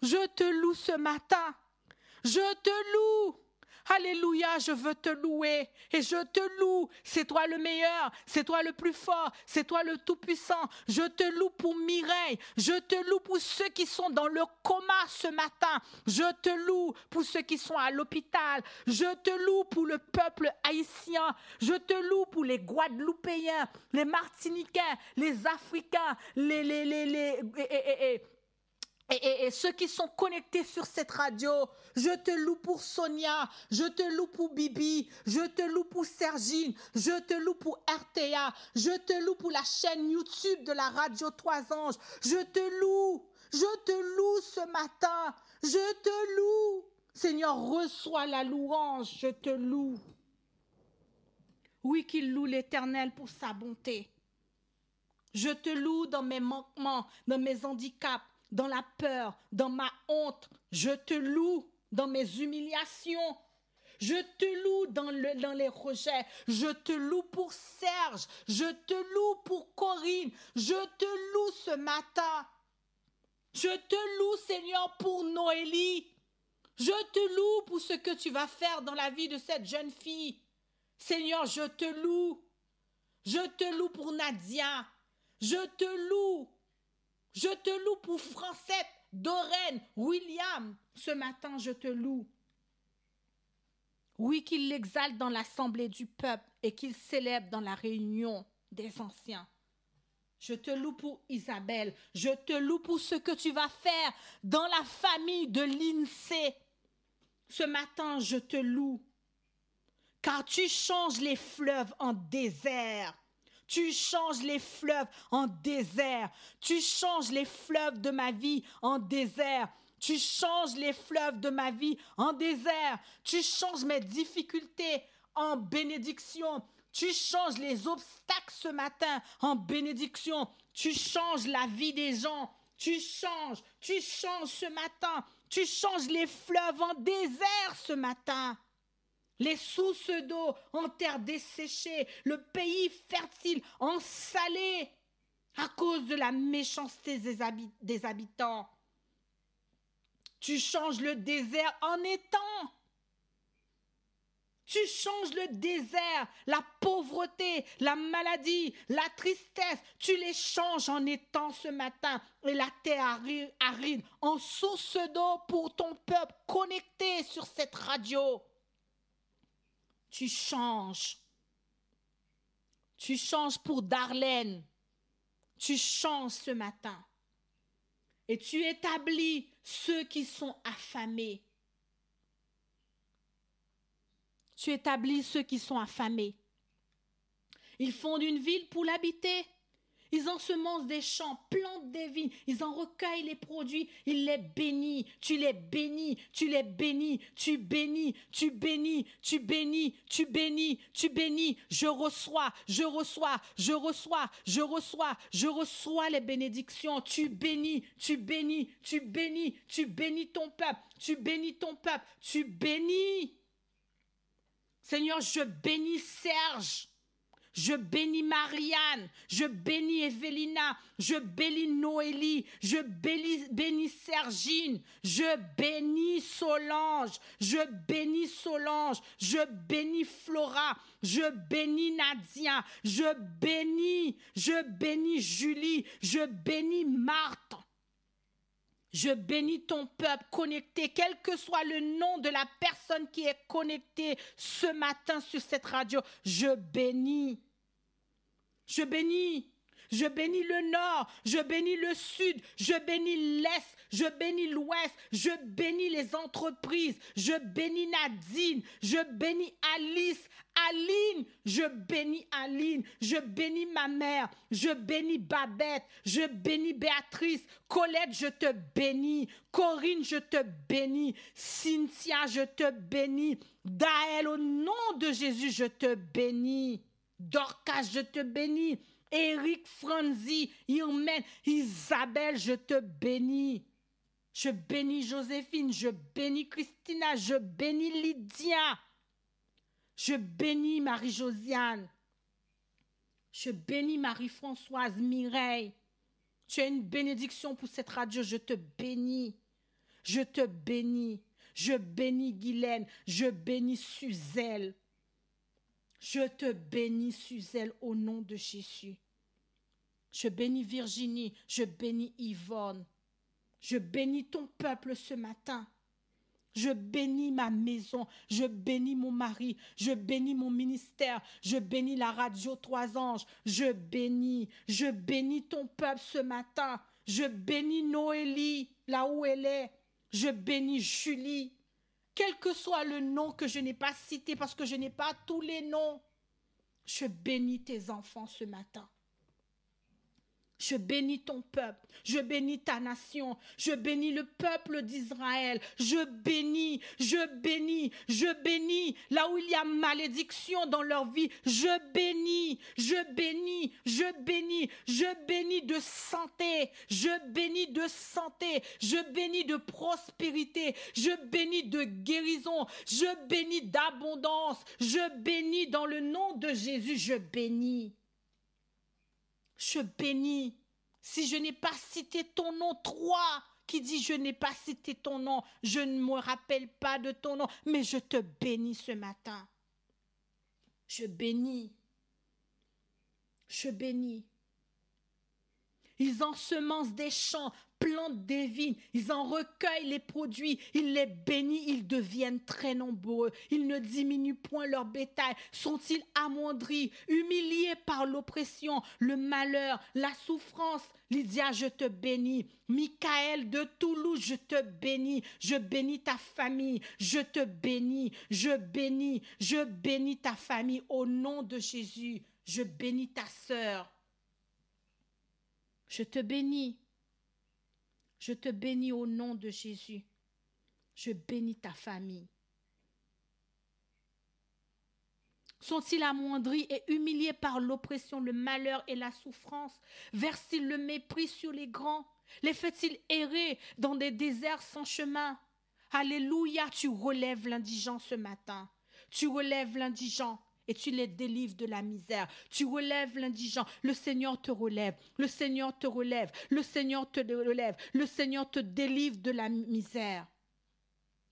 Je te loue ce matin. Je te loue. Alléluia, je veux te louer et je te loue. C'est toi le meilleur, c'est toi le plus fort, c'est toi le tout-puissant. Je te loue pour Mireille, je te loue pour ceux qui sont dans le coma ce matin. Je te loue pour ceux qui sont à l'hôpital. Je te loue pour le peuple haïtien. Je te loue pour les Guadeloupéens, les Martiniquais, les Africains, et ceux qui sont connectés sur cette radio. Je te loue pour Sonia, je te loue pour Bibi, je te loue pour Sergine, je te loue pour RTA, je te loue pour la chaîne YouTube de la Radio Trois Anges. Je te loue ce matin, je te loue. Seigneur, reçois la louange, je te loue. Oui, qu'il loue l'Éternel pour sa bonté. Je te loue dans mes manquements, dans mes handicaps, dans la peur, dans ma honte. Je te loue dans mes humiliations. Je te loue dans les rejets. Je te loue pour Serge. Je te loue pour Corinne. Je te loue ce matin. Je te loue, Seigneur, pour Noélie. Je te loue pour ce que tu vas faire dans la vie de cette jeune fille. Seigneur, je te loue. Je te loue pour Nadia. Je te loue. Je te loue pour Francette, Doreen, William. Ce matin, je te loue. Oui, qu'il l'exalte dans l'assemblée du peuple et qu'il célèbre dans la réunion des anciens. Je te loue pour Isabelle. Je te loue pour ce que tu vas faire dans la famille de l'INSEE. Ce matin, je te loue. Car tu changes les fleuves en désert. Tu changes les fleuves en désert. Tu changes les fleuves de ma vie en désert. Tu changes les fleuves de ma vie en désert. Tu changes mes difficultés en bénédiction. Tu changes les obstacles ce matin en bénédiction. Tu changes la vie des gens. Tu changes ce matin. Tu changes les fleuves en désert ce matin. Les sources d'eau en terre desséchée, le pays fertile en salé, à cause de la méchanceté des habitants. Tu changes le désert en étang. Tu changes le désert, la pauvreté, la maladie, la tristesse. Tu les changes en étang ce matin. Et la terre aride en source d'eau pour ton peuple connecté sur cette radio. Tu changes. Tu changes pour Darlène. tu changes ce matin. Et tu établis ceux qui sont affamés. Tu établis ceux qui sont affamés. Ils fondent une ville pour l'habiter. Ils ensemencent des champs, plantent des vignes, ils en recueillent les produits, ils les bénissent, tu les bénis, tu les bénis, tu bénis, tu bénis, tu bénis, tu bénis, tu bénis. Je reçois, je reçois, je reçois, je reçois, je reçois les bénédictions. Tu bénis, tu bénis, tu bénis, tu bénis ton peuple, tu bénis ton peuple, tu bénis. Seigneur, je bénis Serge. Je bénis Marianne, je bénis Evelina, je bénis Noélie, je bénis Sergine, je bénis Solange, je bénis Solange, je bénis Flora, je bénis Nadia, je bénis Julie, je bénis Marthe. Je bénis ton peuple connecté, quel que soit le nom de la personne qui est connectée ce matin sur cette radio. Je bénis. Je bénis. Je bénis le nord, je bénis le sud, je bénis l'est, je bénis l'ouest, je bénis les entreprises, je bénis Nadine, je bénis Alice, Aline, je bénis Aline, je bénis ma mère, je bénis Babette, je bénis Béatrice, Colette, je te bénis, Corinne, je te bénis, Cynthia, je te bénis, Daël, au nom de Jésus, je te bénis, Dorcas, je te bénis, Eric, Franzi, Irmène, Isabelle, je te bénis. Je bénis Joséphine, je bénis Christina, je bénis Lydia. Je bénis Marie-Josiane. Je bénis Marie-Françoise, Mireille. Tu as une bénédiction pour cette radio, je te bénis. Je te bénis. Je bénis Guylaine, je bénis Suzelle. Je te bénis, Suzelle, au nom de Jésus. Je bénis Virginie, je bénis Yvonne. Je bénis ton peuple ce matin. Je bénis ma maison, je bénis mon mari, je bénis mon ministère, je bénis la radio Trois Anges. Je bénis ton peuple ce matin. Je bénis Noélie, là où elle est. Je bénis Julie. Quel que soit le nom que je n'ai pas cité, parce que je n'ai pas tous les noms, je bénis tes enfants ce matin. Je bénis ton peuple, je bénis ta nation, je bénis le peuple d'Israël, je bénis, là où il y a malédiction dans leur vie, je bénis de santé, je bénis de prospérité, je bénis de guérison, je bénis d'abondance, je bénis dans le nom de Jésus, je bénis. Je bénis. Si je n'ai pas cité ton nom, toi qui dis je n'ai pas cité ton nom, je ne me rappelle pas de ton nom, mais je te bénis ce matin. Je bénis. Je bénis. Ils ensemencent des champs, plantent des vignes, ils en recueillent les produits, ils les bénissent, ils deviennent très nombreux, ils ne diminuent point leur bétail. Sont-ils amoindris, humiliés par l'oppression, le malheur, la souffrance? Lydia, je te bénis. Michael de Toulouse, je te bénis. Je bénis ta famille, je te bénis, je bénis ta famille au nom de Jésus. Je bénis ta sœur. Je te bénis. Je te bénis au nom de Jésus. Je bénis ta famille. Sont-ils amoindris et humiliés par l'oppression, le malheur et la souffrance? Versent-ils le mépris sur les grands? Les fait-il errer dans des déserts sans chemin? Alléluia, tu relèves l'indigent ce matin. Tu relèves l'indigent. Et tu les délivres de la misère. Tu relèves l'indigent. Le Seigneur te relève. Le Seigneur te relève. Le Seigneur te relève. Le Seigneur te délivre de la misère.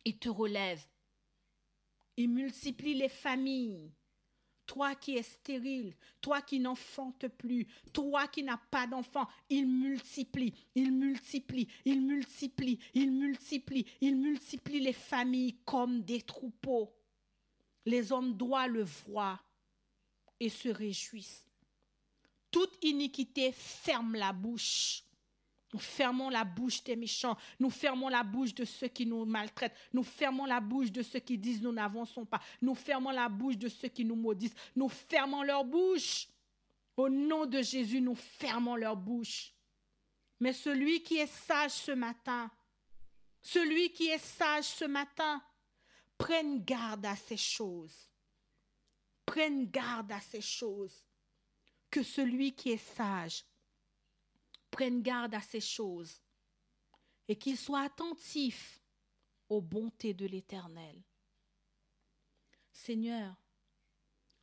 Il te relève. Il multiplie les familles. Toi qui es stérile, toi qui n'enfantes plus, toi qui n'as pas d'enfant, il multiplie les familles comme des troupeaux. Les hommes droits le voient et se réjouissent. toute iniquité, ferme la bouche. Nous fermons la bouche des méchants. Nous fermons la bouche de ceux qui nous maltraitent. Nous fermons la bouche de ceux qui disent nous n'avançons pas. Nous fermons la bouche de ceux qui nous maudissent. Nous fermons leur bouche. Au nom de Jésus, nous fermons leur bouche. Mais celui qui est sage ce matin, prenne garde à ces choses. Prenne garde à ces choses. Que celui qui est sage prenne garde à ces choses et qu'il soit attentif aux bontés de l'Éternel. Seigneur,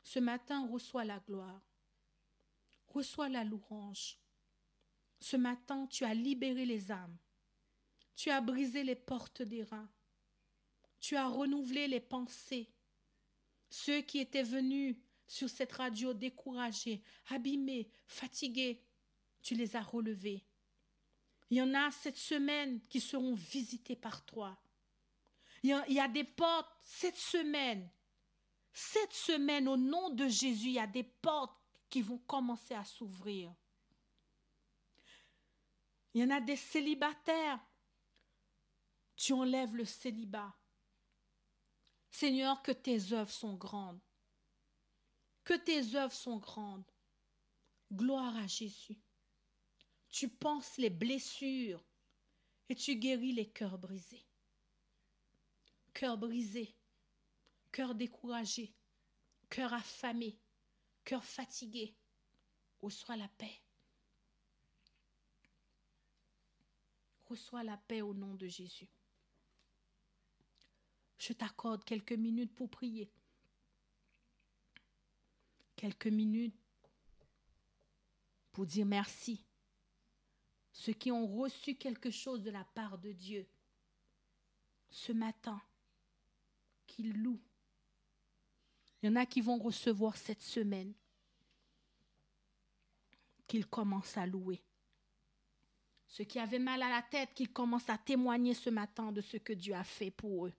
ce matin, reçois la gloire, reçois la louange. Ce matin, tu as libéré les âmes, tu as brisé les portes des reins, tu as renouvelé les pensées. Ceux qui étaient venus sur cette radio découragés, abîmés, fatigués, tu les as relevés. Il y en a cette semaine qui seront visités par toi. Il y a des portes cette semaine. Cette semaine, au nom de Jésus, il y a des portes qui vont commencer à s'ouvrir. Il y en a des célibataires. Tu enlèves le célibat. Seigneur, que tes œuvres sont grandes. Que tes œuvres sont grandes. Gloire à Jésus. Tu penses les blessures et tu guéris les cœurs brisés. Cœurs brisés, cœurs découragés, cœurs affamés, cœurs fatigués. Reçois la paix. Reçois la paix au nom de Jésus. Je t'accorde quelques minutes pour prier. Quelques minutes pour dire merci. Ceux qui ont reçu quelque chose de la part de Dieu, ce matin, qu'ils louent. Il y en a qui vont recevoir cette semaine, qu'ils commencent à louer. Ceux qui avaient mal à la tête, qu'ils commencent à témoigner ce matin de ce que Dieu a fait pour eux.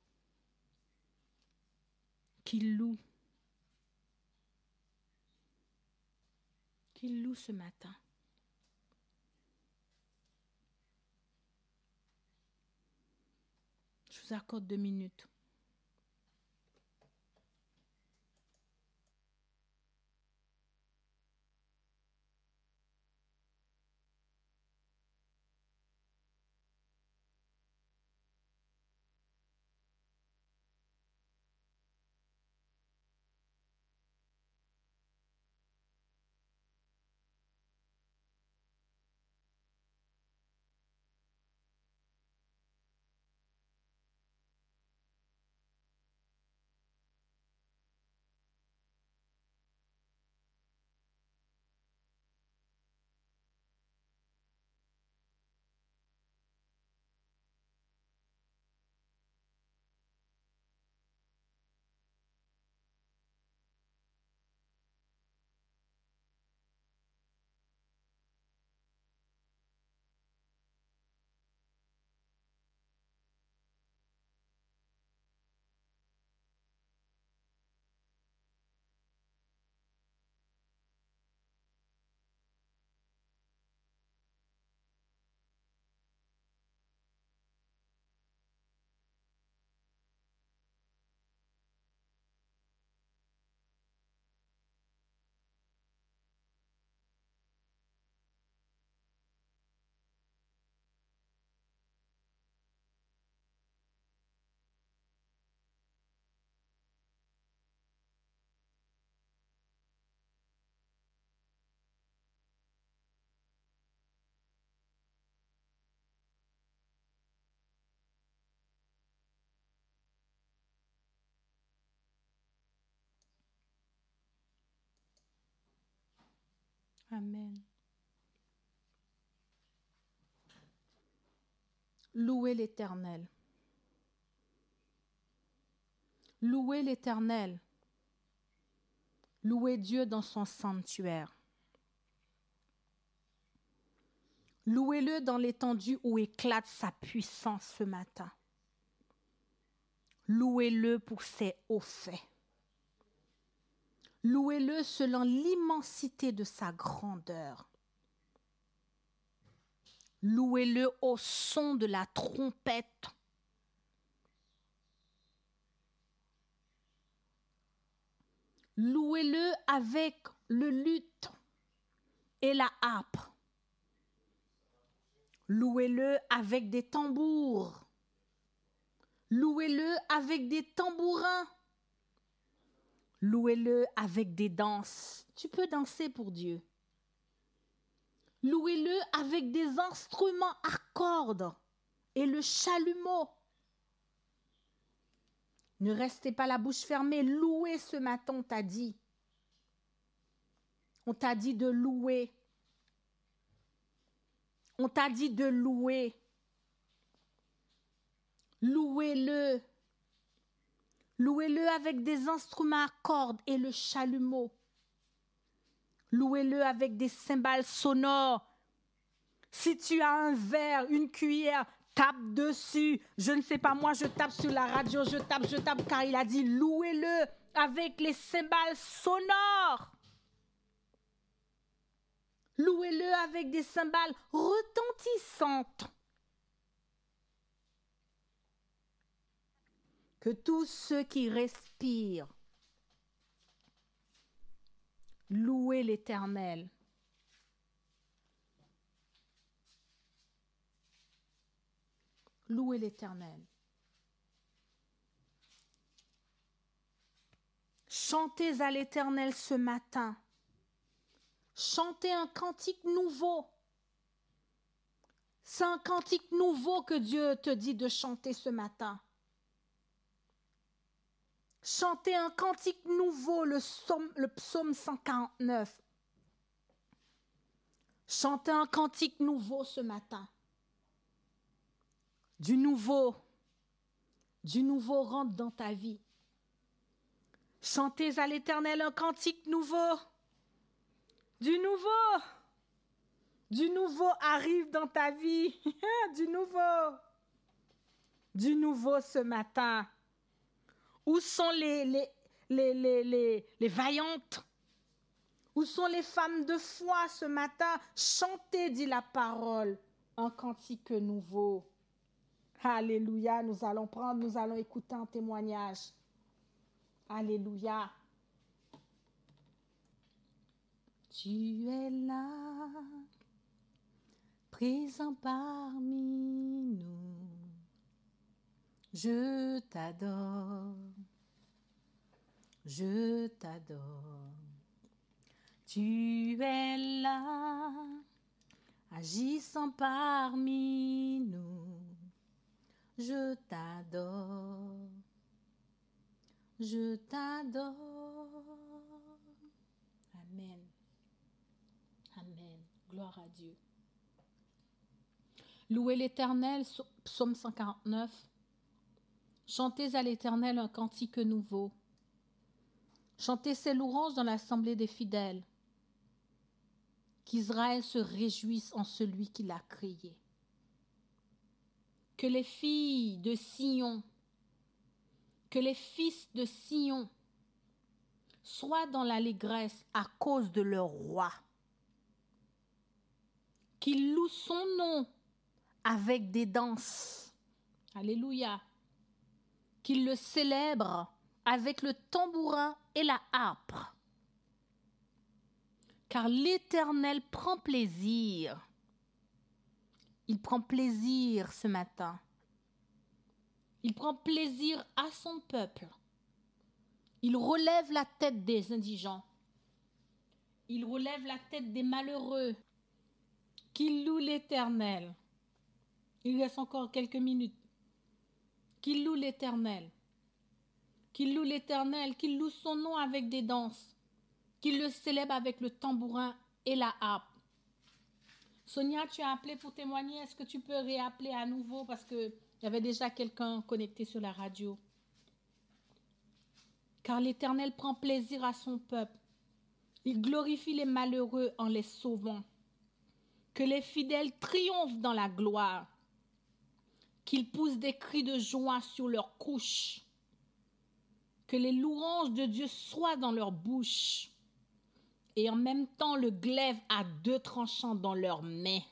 Qu'ils louent. Qu'ils louent ce matin. Je vous accorde 2 minutes. Amen. Louez l'Éternel. Louez l'Éternel. Louez Dieu dans son sanctuaire. Louez-le dans l'étendue où éclate sa puissance ce matin. Louez-le pour ses hauts faits. Louez-le selon l'immensité de sa grandeur. Louez-le au son de la trompette. Louez-le avec le luth et la harpe. Louez-le avec des tambours. Louez-le avec des tambourins. Louez-le avec des danses. Tu peux danser pour Dieu. Louez-le avec des instruments à cordes et le chalumeau. Ne restez pas la bouche fermée. Louez ce matin, on t'a dit. On t'a dit de louer. On t'a dit de louer. Louez-le. Louez-le avec des instruments à cordes et le chalumeau. Louez-le avec des cymbales sonores. Si tu as un verre, une cuillère, tape dessus. Je ne sais pas, moi je tape sur la radio, je tape, car il a dit louez-le avec les cymbales sonores. Louez-le avec des cymbales retentissantes. Que tous ceux qui respirent louez l'Éternel. Louez l'Éternel. Chantez à l'Éternel ce matin. Chantez un cantique nouveau. C'est un cantique nouveau que Dieu te dit de chanter ce matin. Chantez un cantique nouveau, le psaume 149. Chantez un cantique nouveau ce matin. Du nouveau rentre dans ta vie. Chantez à l'Éternel un cantique nouveau. Du nouveau arrive dans ta vie. Du nouveau ce matin. Où sont les vaillantes? Où sont les femmes de foi ce matin? Chantez, dit la parole, un cantique nouveau. Alléluia, nous allons écouter un témoignage. Alléluia. Tu es là, présent parmi nous. Je t'adore, je t'adore. Tu es là, agissant parmi nous. Je t'adore, je t'adore. Amen. Amen. Gloire à Dieu. Louez l'Éternel, psaume 149. Chantez à l'Éternel un cantique nouveau. Chantez ses louanges dans l'assemblée des fidèles. Qu'Israël se réjouisse en celui qui l'a créé. Que les filles de Sion, que les fils de Sion soient dans l'allégresse à cause de leur roi. Qu'ils louent son nom avec des danses. Alléluia. Qu'ils le célèbrent avec le tambourin et la harpe. Car l'Éternel prend plaisir. Il prend plaisir ce matin. Il prend plaisir à son peuple. Il relève la tête des indigents. Il relève la tête des malheureux. Qu'il loue l'Éternel. Il reste encore quelques minutes. Qu'il loue l'Éternel. Qu'il loue l'Éternel. Qu'il loue son nom avec des danses. Qu'il le célèbre avec le tambourin et la harpe. Sonia, tu as appelé pour témoigner. Est-ce que tu peux réappeler à nouveau parce qu'il y avait déjà quelqu'un connecté sur la radio? Car l'Éternel prend plaisir à son peuple. Il glorifie les malheureux en les sauvant. Que les fidèles triomphent dans la gloire. Qu'ils poussent des cris de joie sur leurs couches. Que les louanges de Dieu soient dans leur bouche et en même temps le glaive à deux tranchants dans leurs mains.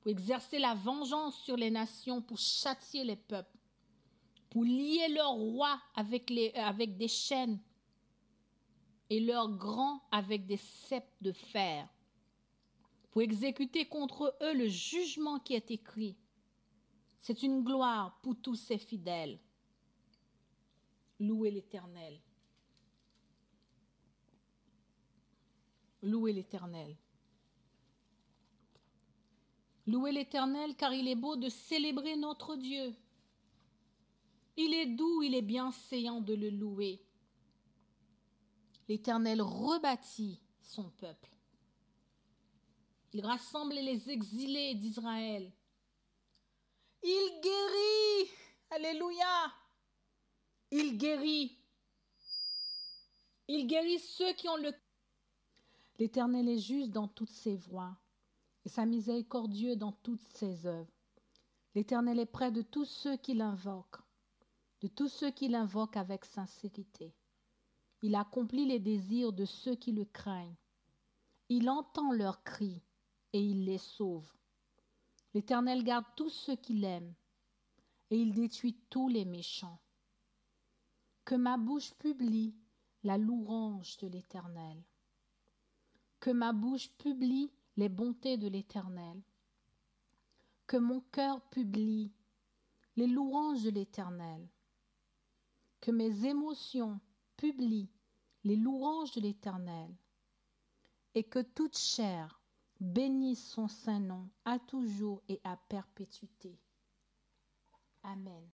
Pour exercer la vengeance sur les nations, pour châtier les peuples, pour lier leurs rois avec des chaînes et leurs grands avec des ceps de fer, pour exécuter contre eux le jugement qui est écrit. C'est une gloire pour tous ses fidèles. Louez l'Éternel. Louez l'Éternel. Louez l'Éternel, car il est beau de célébrer notre Dieu. Il est doux, il est bienséant de le louer. L'Éternel rebâtit son peuple. Il rassemble les exilés d'Israël. Il guérit. Alléluia. Il guérit. Il guérit ceux qui ont le... L'Éternel est juste dans toutes ses voies et sa miséricordieux dans toutes ses œuvres. L'Éternel est près de tous ceux qui l'invoquent, avec sincérité. Il accomplit les désirs de ceux qui le craignent. Il entend leurs cris et il les sauve. L'Éternel garde tous ceux qui l'aiment et il détruit tous les méchants. Que ma bouche publie la louange de l'Éternel. Que ma bouche publie les bontés de l'Éternel. Que mon cœur publie les louanges de l'Éternel. Que mes émotions publient les louanges de l'Éternel. Et que toute chair bénisse son saint nom à toujours et à perpétuité. Amen.